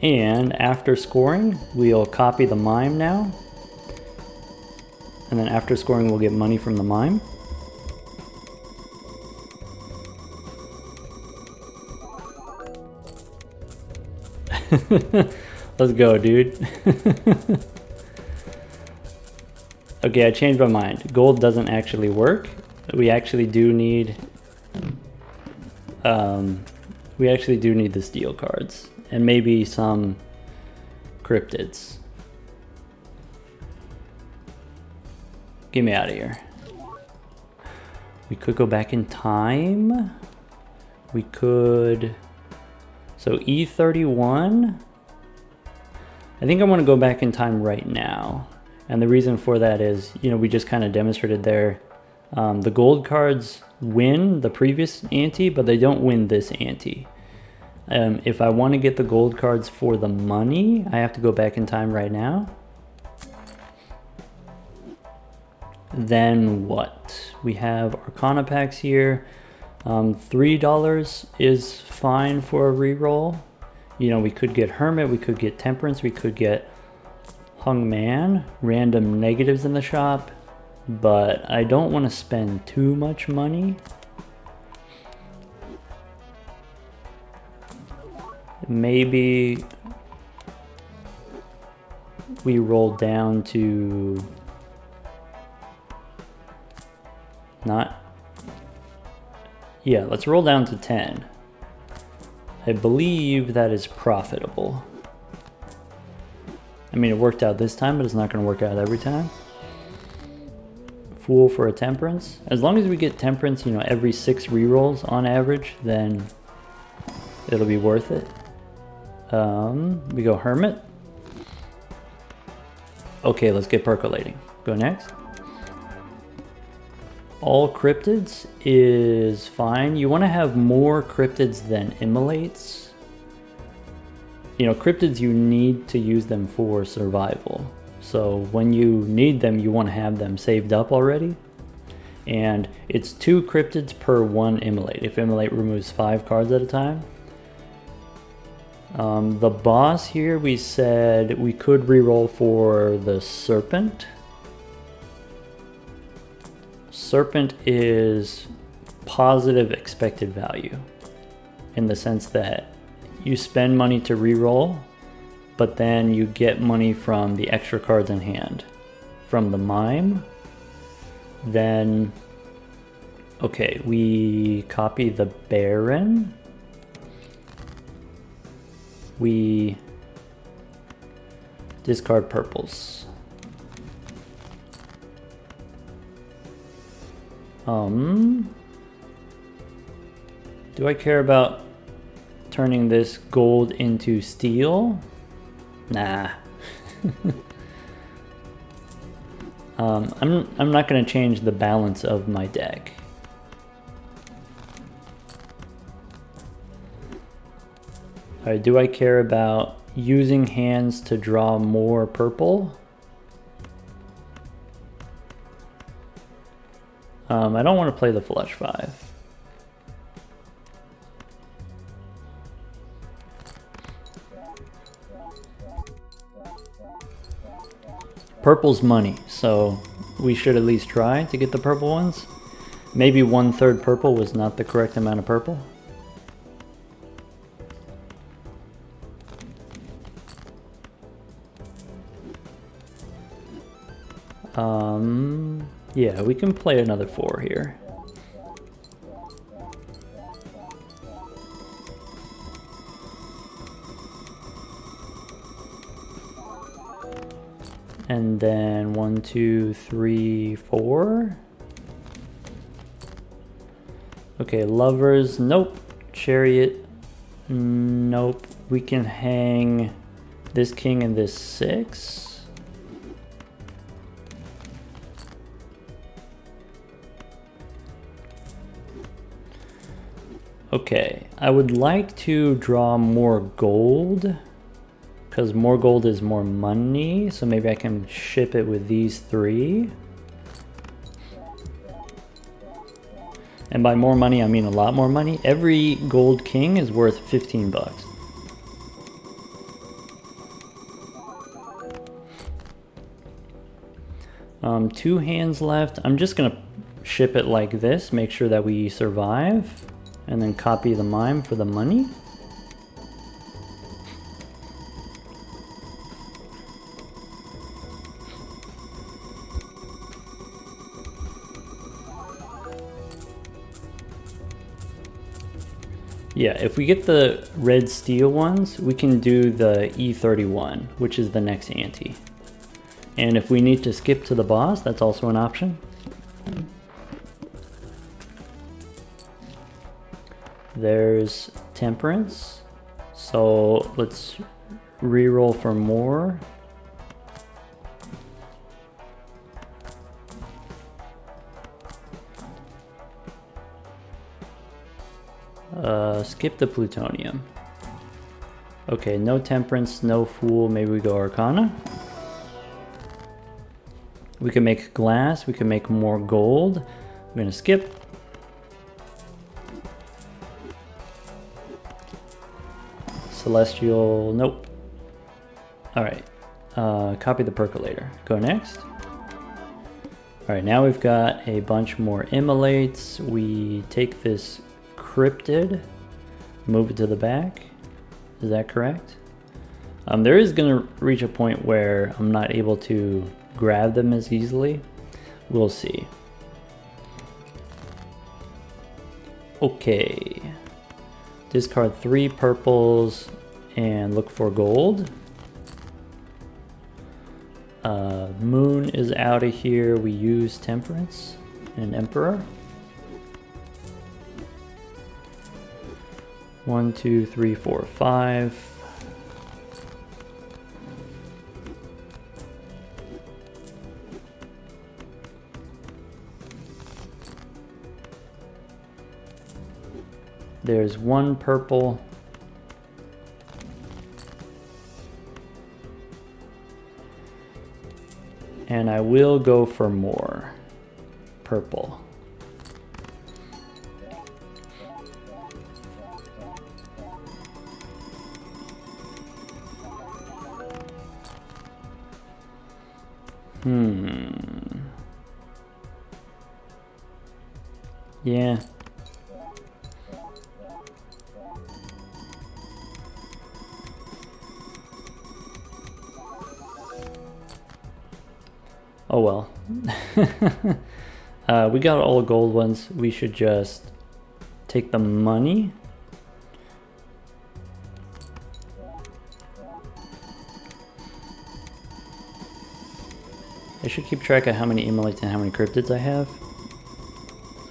And after scoring, we'll copy the mime now. And then after scoring, we'll get money from the mime. Let's go, dude. Okay, I changed my mind. Gold doesn't actually work. We actually do need the steel cards and maybe some cryptids. Get me out of here. We could go back in time. We could. So E31. I think I want to go back in time right now. And the reason for that is, you know, we just kind of demonstrated there. The gold cards win the previous ante, but they don't win this ante. If I want to get the gold cards for the money, I have to go back in time right now. Then what? We have Arcana packs here. $3 is fine for a reroll. You know, we could get Hermit, we could get Temperance, we could get Hung Man, random negatives in the shop, but I don't want to spend too much money. Maybe we roll down to let's roll down to 10. I believe that is profitable. I mean, it worked out this time, but it's not going to work out every time. Fool for a Temperance. As long as we get Temperance, you know, every 6 rerolls on average, then it'll be worth it. We go Hermit. Okay, let's get Percolating. Go next. All cryptids is fine. You want to have more cryptids than immolates. You know, cryptids, you need to use them for survival. So when you need them, you want to have them saved up already. And it's 2 cryptids per 1 immolate. If immolate removes 5 cards at a time. The boss here, we said we could reroll for the Serpent. Serpent is positive expected value in the sense that you spend money to reroll, but then you get money from the extra cards in hand. From the mime, then, okay, we copy the Baron. We discard purples. Do I care about turning this gold into steel? Nah. I'm not going to change the balance of my deck. Alright, do I care about using hands to draw more purple? I don't want to play the flush 5. Purple's money, so we should at least try to get the purple ones. Maybe 1/3 purple was not the correct amount of purple. Yeah, we can play another 4 here. And then 1, 2, 3, 4. Okay, Lovers, nope. Chariot, nope. We can hang this king and this 6. Okay, I would like to draw more gold, because more gold is more money, so maybe I can ship it with these 3. And by more money, I mean a lot more money. Every gold king is worth 15 bucks. Two hands left. I'm just gonna ship it like this, make sure that we survive, and then copy the mime for the money. Yeah, if we get the red steel ones, we can do the E31, which is the next ante. And if we need to skip to the boss, that's also an option. There's temperance. So let's reroll for more. Skip the plutonium. Okay, no temperance, no fool. Maybe we go arcana. We can make glass, we can make more gold. I'm gonna skip. Celestial, nope. All right, copy the percolator. Go next. All right, now we've got a bunch more immolates. We take this cryptid, move it to the back. Is that correct? There is gonna reach a point where I'm not able to grab them as easily. We'll see. Okay. Discard 3 purples and look for gold. Moon is out of here. We use temperance and emperor. 1, 2, 3, 4, 5. There's 1 purple. And I will go for more purple. Yeah. Oh well. We got all gold ones. We should just take the money. I should keep track of how many immolates and how many cryptids I have.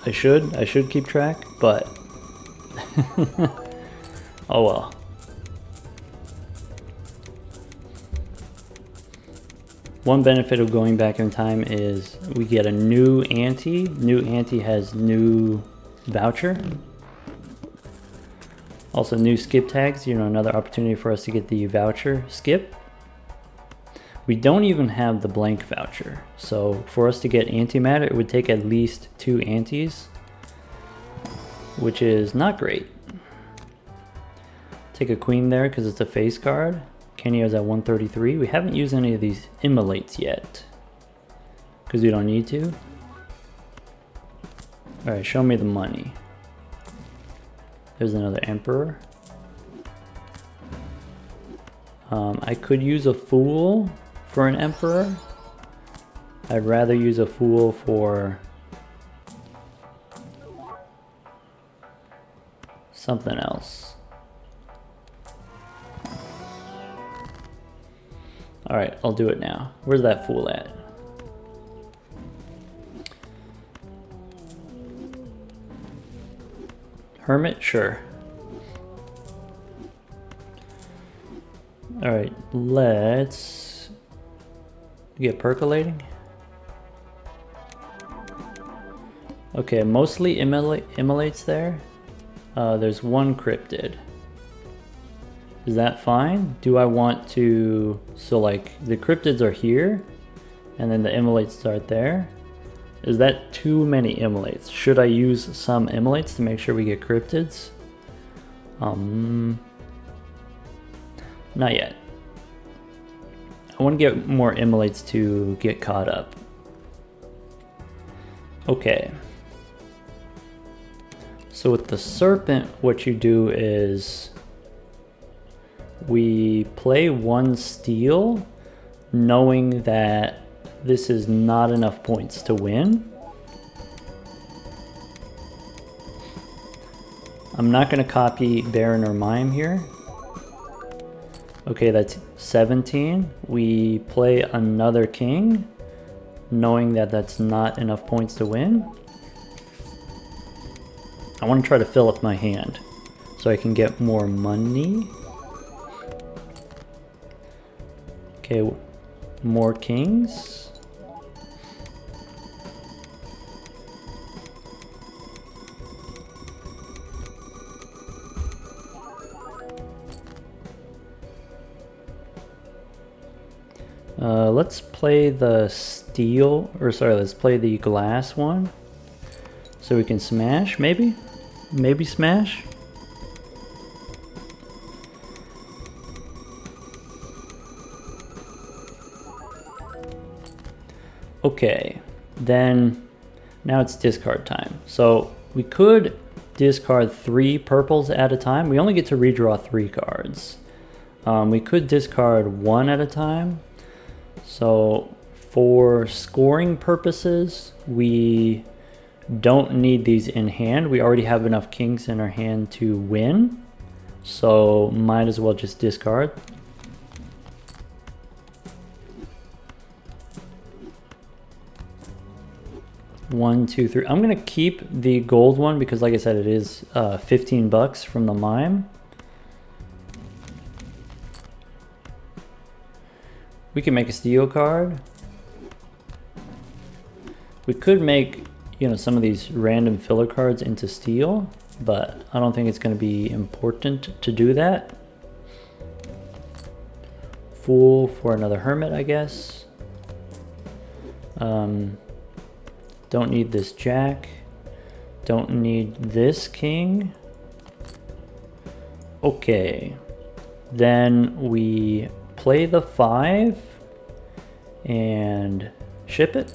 I should keep track, but oh well. One benefit of going back in time is we get a new ante. New ante has new voucher. Also new skip tags, another opportunity for us to get the voucher skip. We don't even have the blank voucher. So for us to get antimatter, it would take at least 2 antes, which is not great. Take a queen there because it's a face card. Canio's at 133. We haven't used any of these immolates yet because we don't need to. All right, show me the money. There's another emperor. I could use a fool for an emperor. I'd rather use a fool for something else. All right, I'll do it now. Where's that fool at? Hermit, sure. All right, let's get percolating. Okay, mostly immolates there. There's one cryptid. Is that fine? Do I want to, so like the cryptids are here and then the immolates start there? Is that too many immolates? Should I use some immolates to make sure we get cryptids? Not yet. I want to get more immolates to get caught up. Okay. So with the serpent, what you do is we play one steel, knowing that this is not enough points to win. I'm not going to copy Baron or Mime here. Okay, that's 17. We play another king, knowing that that's not enough points to win. I want to try to fill up my hand so I can get more money. Okay, more kings. Let's play the steel, or sorry, let's play the glass one. So we can smash, maybe? Maybe smash? Okay, then now it's discard time. So we could discard 3 purples at a time. We only get to redraw 3 cards. We could discard 1 at a time. So for scoring purposes, we don't need these in hand. We already have enough kings in our hand to win. So might as well just discard. One, two, three. I'm gonna keep the gold one because, like I said, it is 15 bucks from the mime. We can make a steel card. We could make, you know, some of these random filler cards into steel, but I don't think it's going to be important to do that. Fool for another hermit, I guess. Don't need this jack. Don't need this king. Okay. Then we play the 5 and ship it.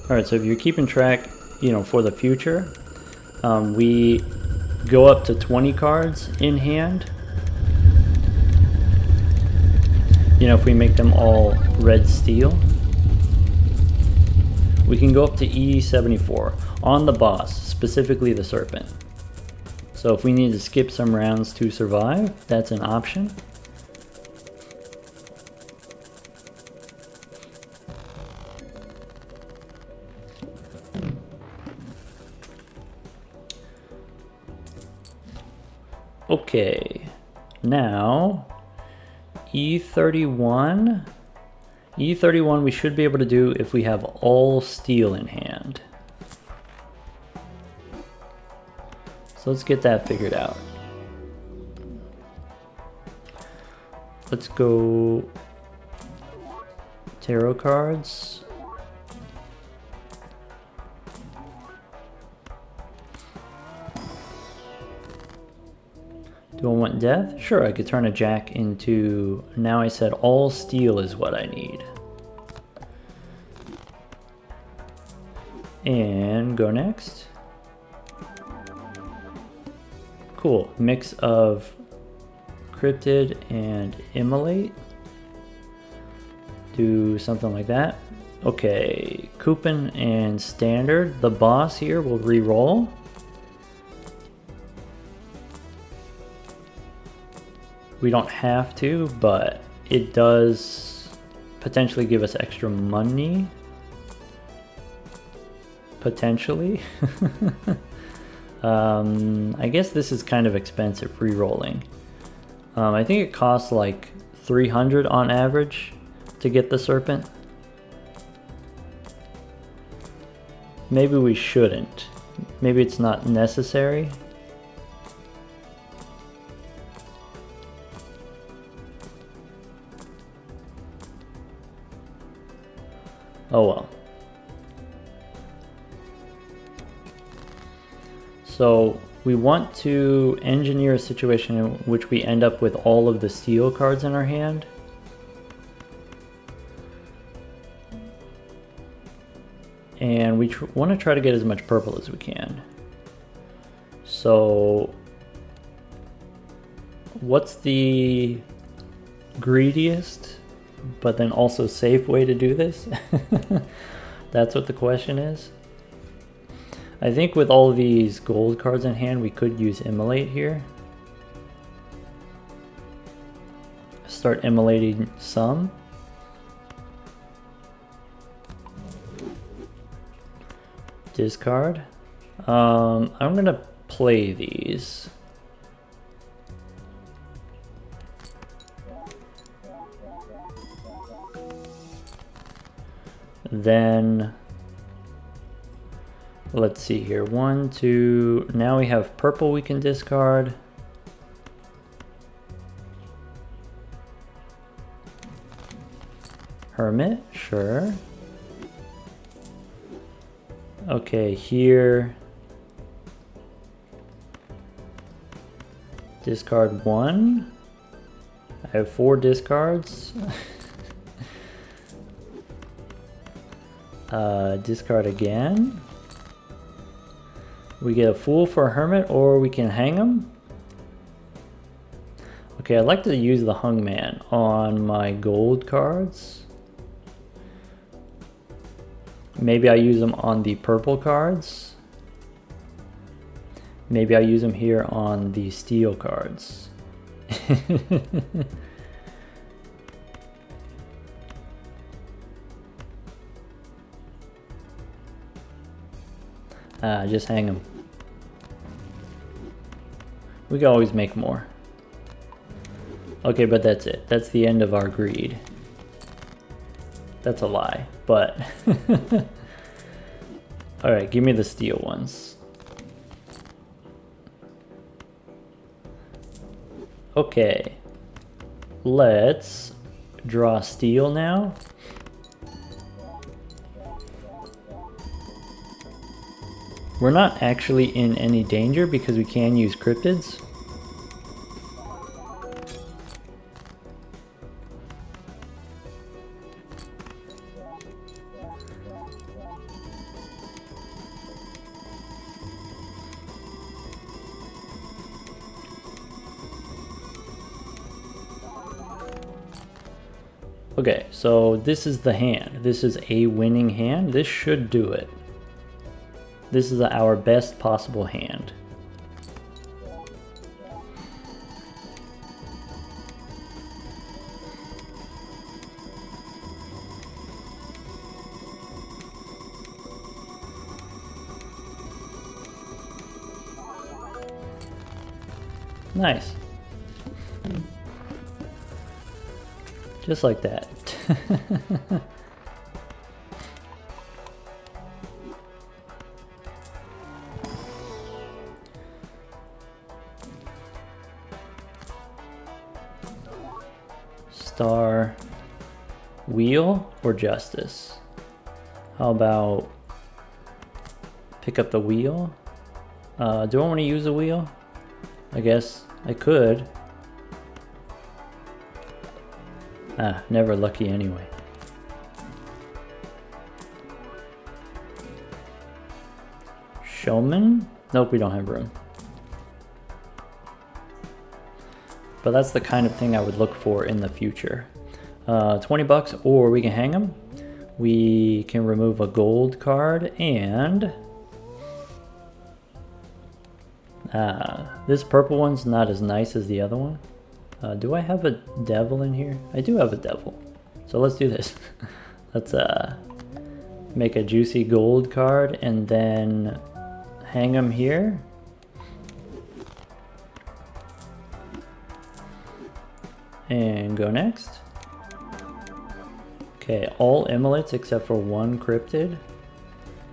All right, so if you're keeping track, you know, for the future, we go up to 20 cards in hand. You know, if we make them all red steel, we can go up to E74 on the boss, specifically the serpent. So if we need to skip some rounds to survive, that's an option. Okay, now E31. E31 we should be able to do if we have all steel in hand. So let's get that figured out. Let's go tarot cards. Do I want death? Sure, I could turn a jack into... Now I said all steel is what I need. And go next. Cool. Mix of cryptid and immolate. Do something like that. Okay, coupon and standard. The boss here will re-roll. We don't have to, but it does potentially give us extra money. Potentially. I guess this is kind of expensive, re-rolling. I think it costs like 300 on average to get the serpent. Maybe we shouldn't. Maybe it's not necessary. Oh well. So we want to engineer a situation in which we end up with all of the steel cards in our hand. And we want to try to get as much purple as we can. So what's the greediest but then also safe way to do this? That's what the question is. I think with all of these gold cards in hand, we could use Immolate here. Start immolating some. Discard. I'm gonna play these. Then let's see here. 1, 2. Now we have purple we can discard. Hermit, sure. Okay, here. Discard 1. I have 4 discards. Discard again. We get a fool for a hermit, or we can hang him. Okay, I'd like to use the hung man on my gold cards. Maybe I use them on the purple cards. Maybe I use them here on the steel cards. Just hang them. We can always make more. Okay, but that's it. That's the end of our greed. That's a lie, but... Alright, give me the steel ones. Okay. Let's draw steel now. We're not actually in any danger because we can use cryptids. Okay, so this is the hand. This is a winning hand. This should do it. This is our best possible hand. Nice. Just like that. Star, wheel, or justice? How about pick up the wheel? Do I want to use a wheel? I guess I could. Ah, never lucky anyway. Showman? Nope, we don't have room. But that's the kind of thing I would look for in the future. 20 bucks, or we can hang them. We can remove a gold card, and this purple one's not as nice as the other one. Do I have a devil in here? I do have a devil. So let's do this. Let's make a juicy gold card and then hang them here. And go next. Okay, all Immolates except for one cryptid.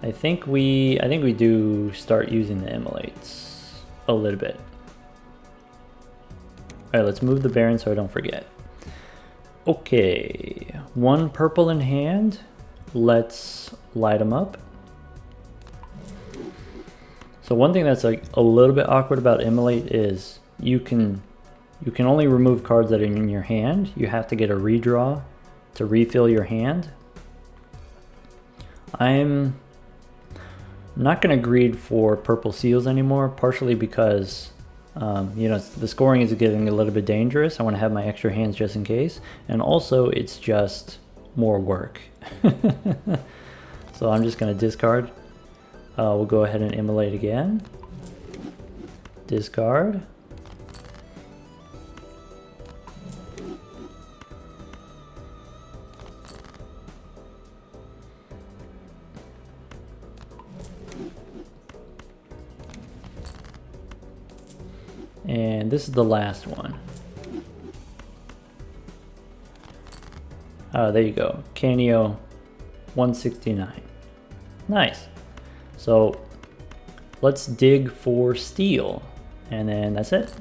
I think we do start using the Immolates a little bit. Alright, let's move the Baron so I don't forget. Okay, one purple in hand. Let's light them up. So one thing that's like a little bit awkward about Immolate is you can only remove cards that are in your hand. You have to get a redraw to refill your hand. I'm not going to greed for purple seals anymore, partially because you know, the scoring is getting a little bit dangerous. I want to have my extra hands just in case, and also it's just more work. So I'm just going to discard. We'll go ahead and Immolate again. Discard. And this is the last one. Oh, there you go. Canio 169. Nice. So let's dig for steel. And then that's it.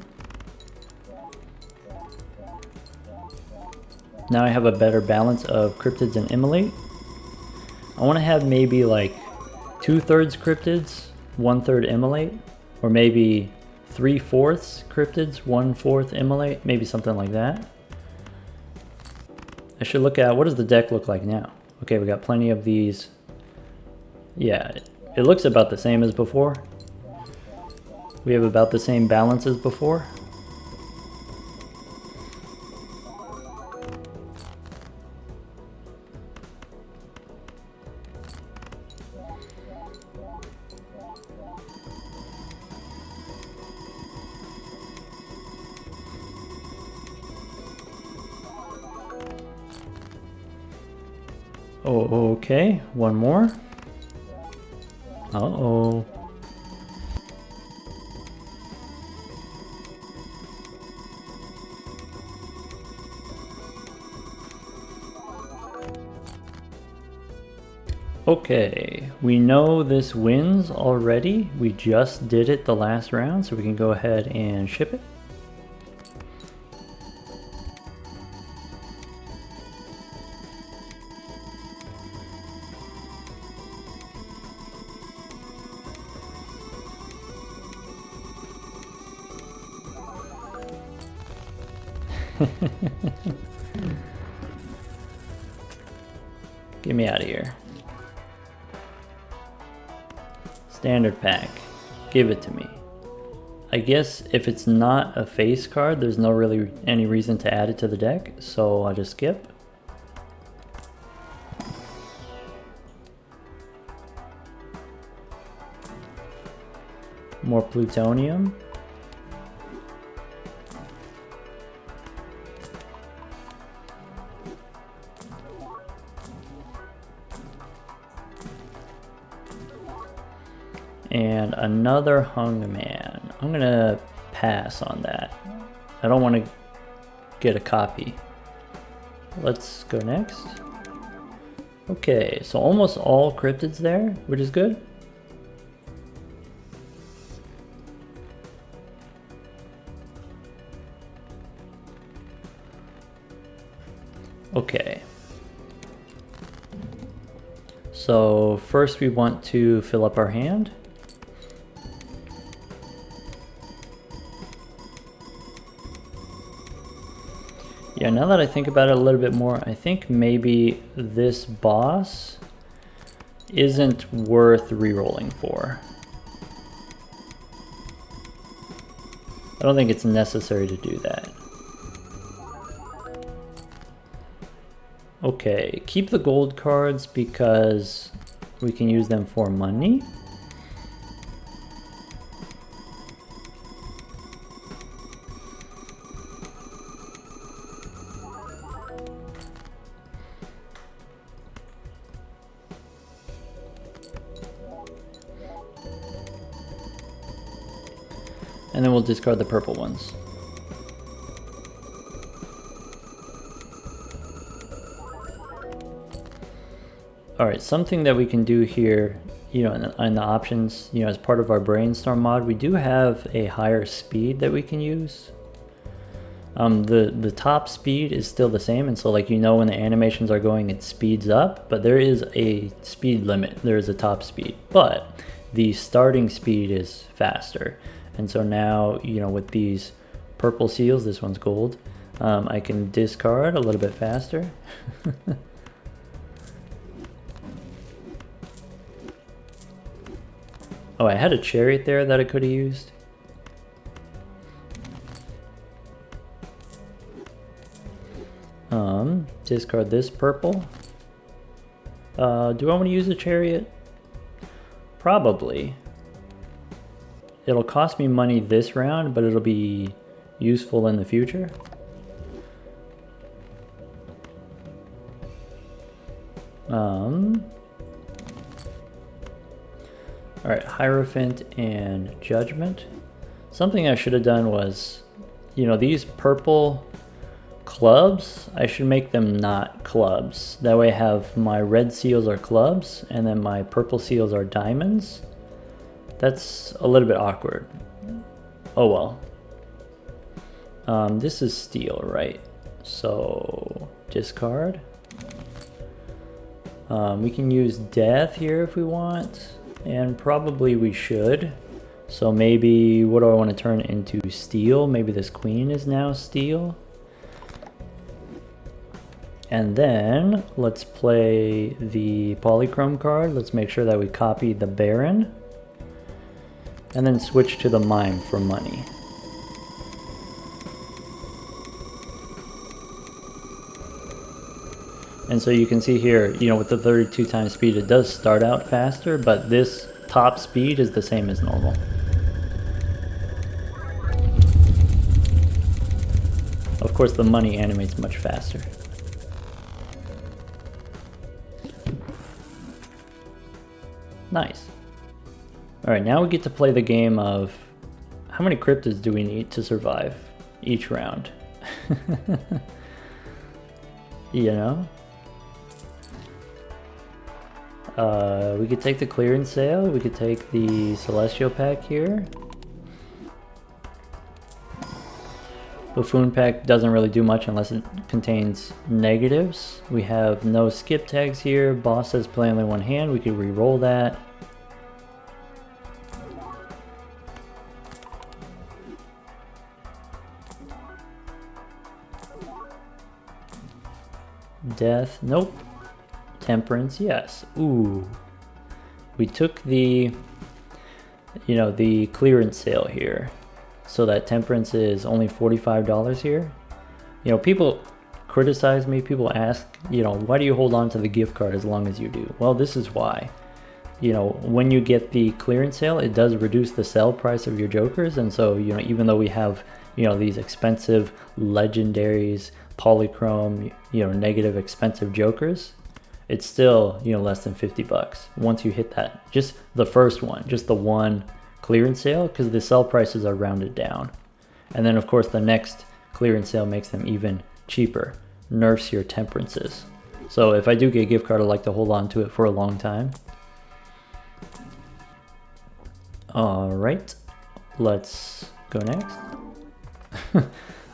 Now I have a better balance of cryptids and Immolate. I want to have maybe like 2/3 cryptids, 1/3 Immolate, or maybe 3/4 cryptids, 1/4 Immolate, maybe something like that. I should look at, what does the deck look like now? Okay, we got plenty of these. Yeah, it looks about the same as before. We have about the same balance as before. Oh, okay, one more. Uh-oh. Okay, we know this wins already. We just did it the last round, so we can go ahead and ship it. Get me out of here. Standard pack. Give it to me. I guess if it's not a face card, there's no really any reason to add it to the deck, so I'll just skip. More plutonium. And another hungman. I'm gonna pass on that. I don't want to get a copy. Let's go next. Okay, so almost all cryptids there, which is good. Okay. So first we want to fill up our hand. Yeah, now that I think about it a little bit more, I think maybe this boss isn't worth re-rolling for. I don't think it's necessary to do that. Okay, keep the gold cards because we can use them for money. And then we'll discard the purple ones. All right, something that we can do here, you know, in the options, you know, as part of our brainstorm mod, we do have a higher speed that we can use. The top speed is still the same, and so like, you know, when the animations are going, it speeds up, but there is a speed limit. There is a top speed, but the starting speed is faster. And so now, you know, with these purple seals, this one's gold, I can discard a little bit faster. Oh, I had a chariot there that I could have used. Discard this purple. Do I want to use a chariot? Probably. It'll cost me money this round, but it'll be useful in the future. Alright, Hierophant and Judgment. Something I should have done was, you know, these purple clubs, I should make them not clubs. That way I have my red seals are clubs, and then my purple seals are diamonds. That's a little bit awkward. Oh well. This is steel, right? So, discard. We can use death here if we want, and probably we should. So maybe, what do I want to turn into? Steel? Maybe this queen is now steel. And then let's play the polychrome card. Let's make sure that we copy the Baron. And then switch to the mime for money. And so you can see here, you know, with the 32 times speed, it does start out faster, but this top speed is the same as normal. Of course, the money animates much faster. Nice. Alright, now we get to play the game of how many cryptids do we need to survive each round? You know? We could take the clearance sale, we could take the celestial pack here. Buffoon pack doesn't really do much unless it contains negatives. We have no skip tags here. Boss says play only one hand, we could re-roll that. Death, nope. Temperance, yes. Ooh. We took the, you know, the clearance sale here. So that temperance is only $45 here. You know, people criticize me, people ask, you know, why do you hold on to the gift card as long as you do? Well, this is why. You know, when you get the clearance sale, it does reduce the sell price of your jokers. And so, you know, even though we have, you know, these expensive legendaries, polychrome, you know, negative expensive jokers, it's still, you know, less than 50 bucks once you hit that. Just the first one, just the one clearance sale, because the sell prices are rounded down. And then of course the next clearance sale makes them even cheaper, nerfs your temperances. So if I do get a gift card, I like to hold on to it for a long time. All right, let's go next.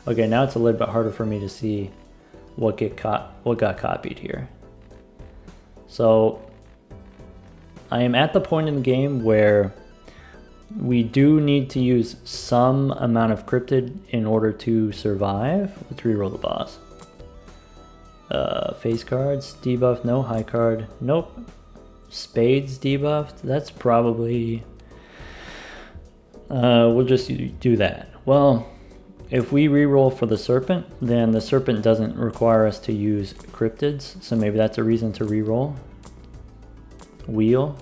Okay, now it's a little bit harder for me to see what got copied here. So I am at the point in the game where we do need to use some amount of cryptid in order to survive. Let's reroll the boss. Face cards, debuff, no. High card, nope. Spades debuffed, that's probably... we'll just do that. Well, if we reroll for the serpent, then the serpent doesn't require us to use cryptids, so maybe that's a reason to reroll. Wheel.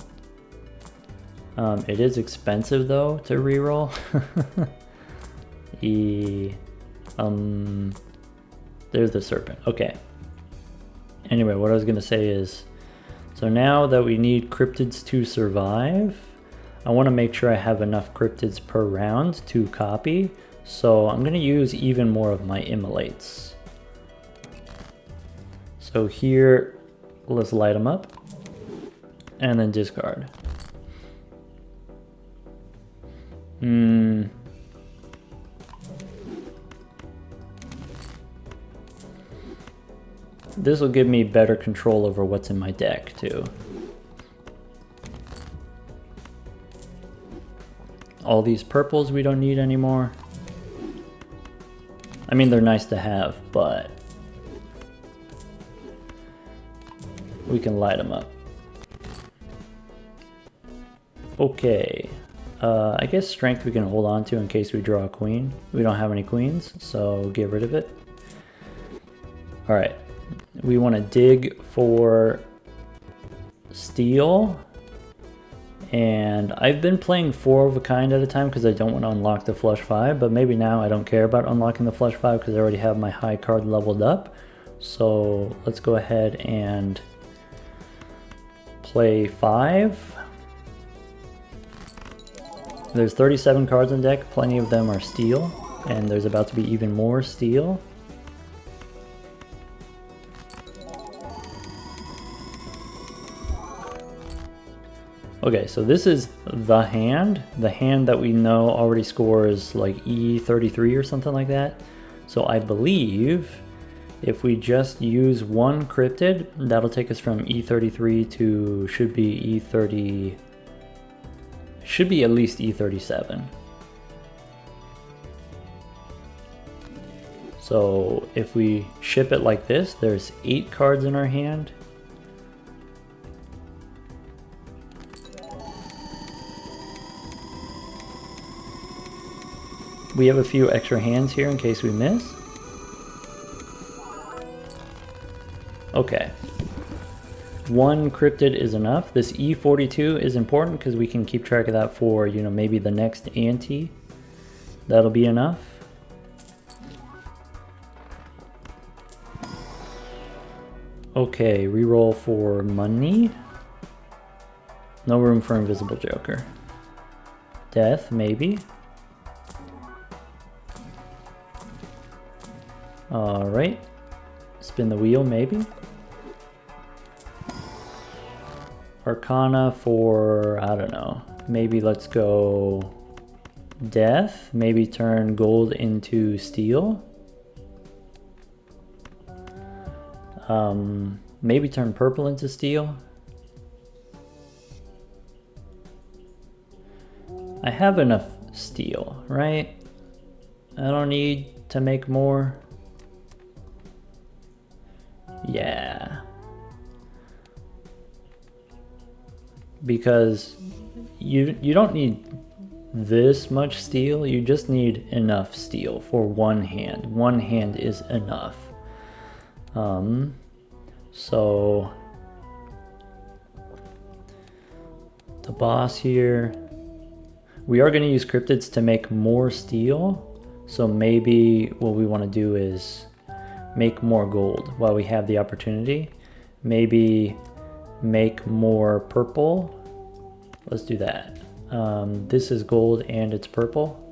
It is expensive though to reroll. There's the serpent. Okay. Anyway, what I was gonna say is, so now that we need cryptids to survive, I want to make sure I have enough cryptids per round to copy. So I'm gonna use even more of my Immolates. So here, let's light them up. and then discard. This will give me better control over what's in my deck too. All these purples we don't need anymore. I mean, they're nice to have, but we can light them up. Okay. I guess strength we can hold on to in case we draw a queen. We don't have any queens, so get rid of it. Alright. We want to dig for steel. And I've been playing 4 of a kind at a time because I don't want to unlock the flush 5, but maybe now I don't care about unlocking the flush 5 because I already have my high card leveled up. So let's go ahead and play 5. There's 37 cards in deck, plenty of them are steel, and there's about to be even more steel. Okay, so this is the hand that we know already scores like E33 or something like that. So I believe if we just use one cryptid, that'll take us from E33 to should be E30, should be at least E37. So if we ship it like this, there's 8 cards in our hand. We have a few extra hands here in case we miss. Okay. 1 cryptid is enough. This E42 is important because we can keep track of that for, you know, maybe the next ante. That'll be enough. Okay, reroll for money. No room for Invisible Joker. Death, maybe. Alright. Spin the wheel, maybe. Arcana for, I don't know. Maybe let's go death. Maybe turn gold into steel. Maybe turn purple into steel. I have enough steel, right? I don't need to make more. Yeah. Because you don't need this much steel, you just need enough steel for one hand. One hand is enough. So the boss here, we are going to use cryptids to make more steel. So maybe what we want to do is make more gold while we have the opportunity. Maybe make more purple. Let's do that. This is gold and it's purple.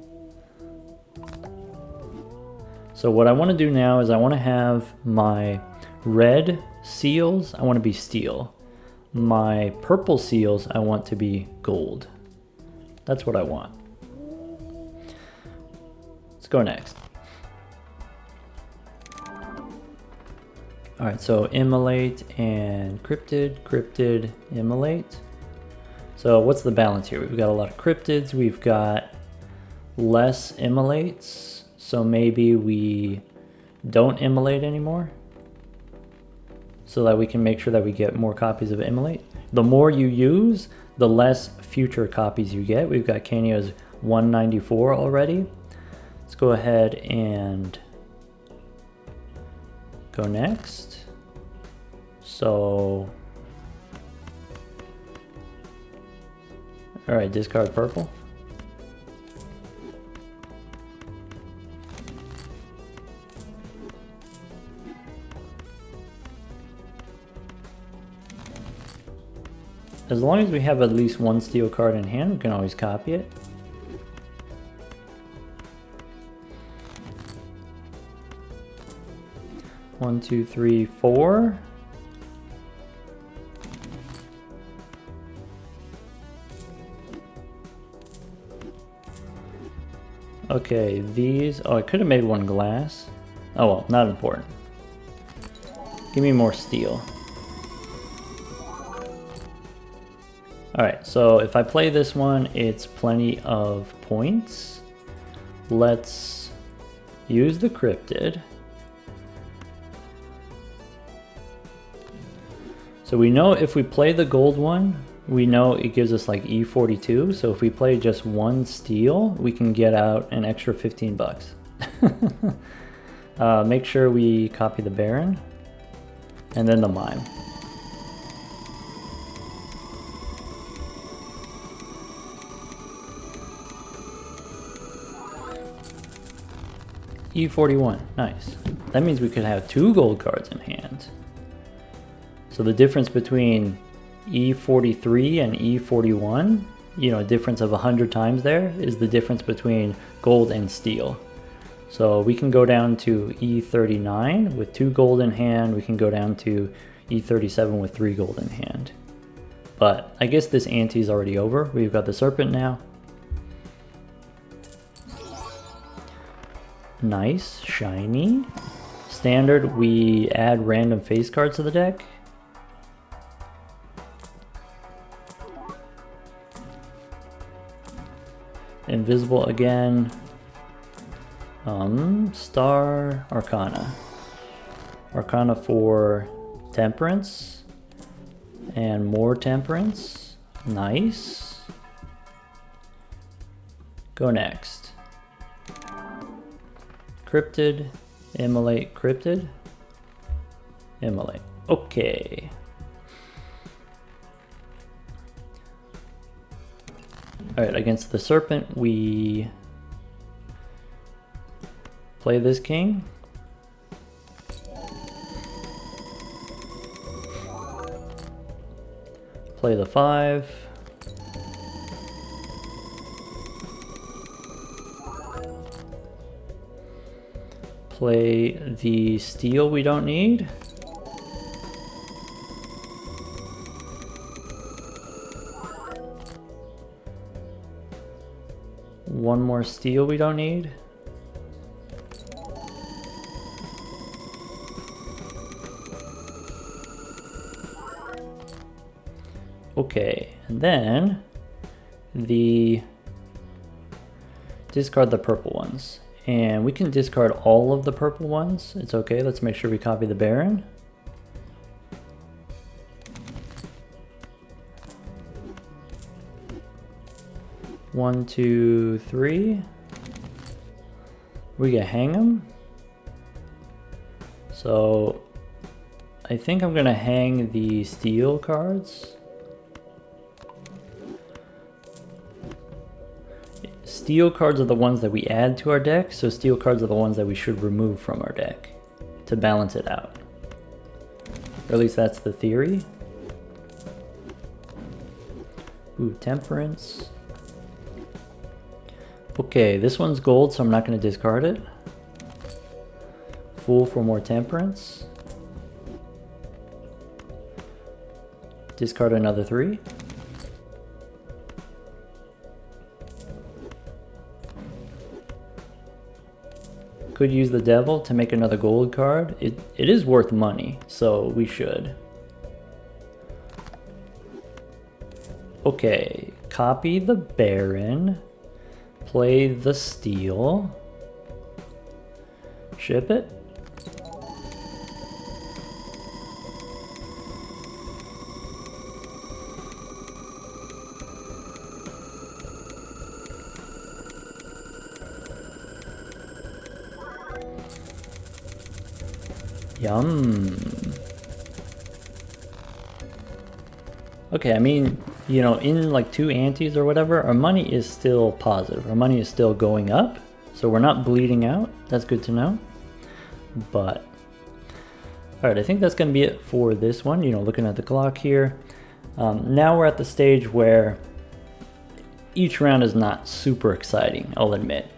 So what I want to do now is I want to have my red seals, I want to be steel. My purple seals, I want to be gold. That's what I want. Let's go next. Alright, so Immolate and Cryptid, Immolate. So what's the balance here? We've got a lot of cryptids, we've got less Immolates, so maybe we don't Immolate anymore, so that we can make sure that we get more copies of Immolate. The more you use, the less future copies you get. We've got Canio's 194 already. Let's go ahead and go next. So, all right, discard purple. As long as we have at least one steel card in hand, we can always copy it. One, two, three, four. Okay, these... Oh, I could have made one glass. Oh well, not important. Give me more steel. Alright, so if I play this one, it's plenty of points. Let's use the cryptid. So we know if we play the gold one, we know it gives us like E42. So if we play just one steel, we can get out an extra 15 bucks. Make sure we copy the Baron and then the mine. E41, nice. That means we could have 2 gold cards in hand. So the difference between E43 and E41, you know, a difference of 100 times there, is the difference between gold and steel. So we can go down to E39 with 2 gold in hand, we can go down to E37 with 3 gold in hand. But I guess this ante is already over. We've got the Serpent now. Nice, shiny. Standard, we add random face cards to the deck. Invisible again. Star Arcana. Arcana for Temperance. And more Temperance. Nice. Go next. Cryptid, Immolate, Cryptid, Immolate. Okay. Alright, against the Serpent, we play this king. Play the 5. Play the steel we don't need. One more steel we don't need. Okay, and then discard the purple ones. And we can discard all of the purple ones. It's okay, let's make sure we copy the Baron. One, two, three. We can hang them. So I think I'm gonna hang the steel cards. Steel cards are the ones that we add to our deck, so steel cards are the ones that we should remove from our deck to balance it out. Or at least that's the theory. Ooh, Temperance. Okay, this one's gold, so I'm not going to discard it. Fool for more Temperance. Discard another 3. Could use the Devil to make another gold card. It is worth money, so we should. Okay, copy the Baron. Play the steel. Ship it. Yum. Okay, I mean, you know, in like 2 antes or whatever, our money is still positive. Our money is still going up, so we're not bleeding out. That's good to know. But, alright, I think that's going to be it for this one, you know, looking at the clock here. Now we're at the stage where each round is not super exciting, I'll admit.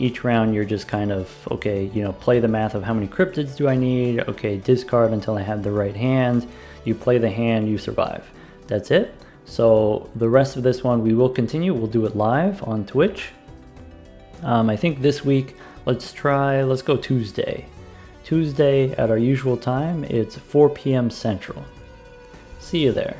Each round you're just kind of, okay, you know, play the math of how many cryptids do I need, okay, discard until I have the right hand, you play the hand, you survive. That's it. So the rest of this one we will continue, we'll do it live on Twitch. I think this week, let's go Tuesday. Tuesday at our usual time, it's 4 p.m. Central. See you there.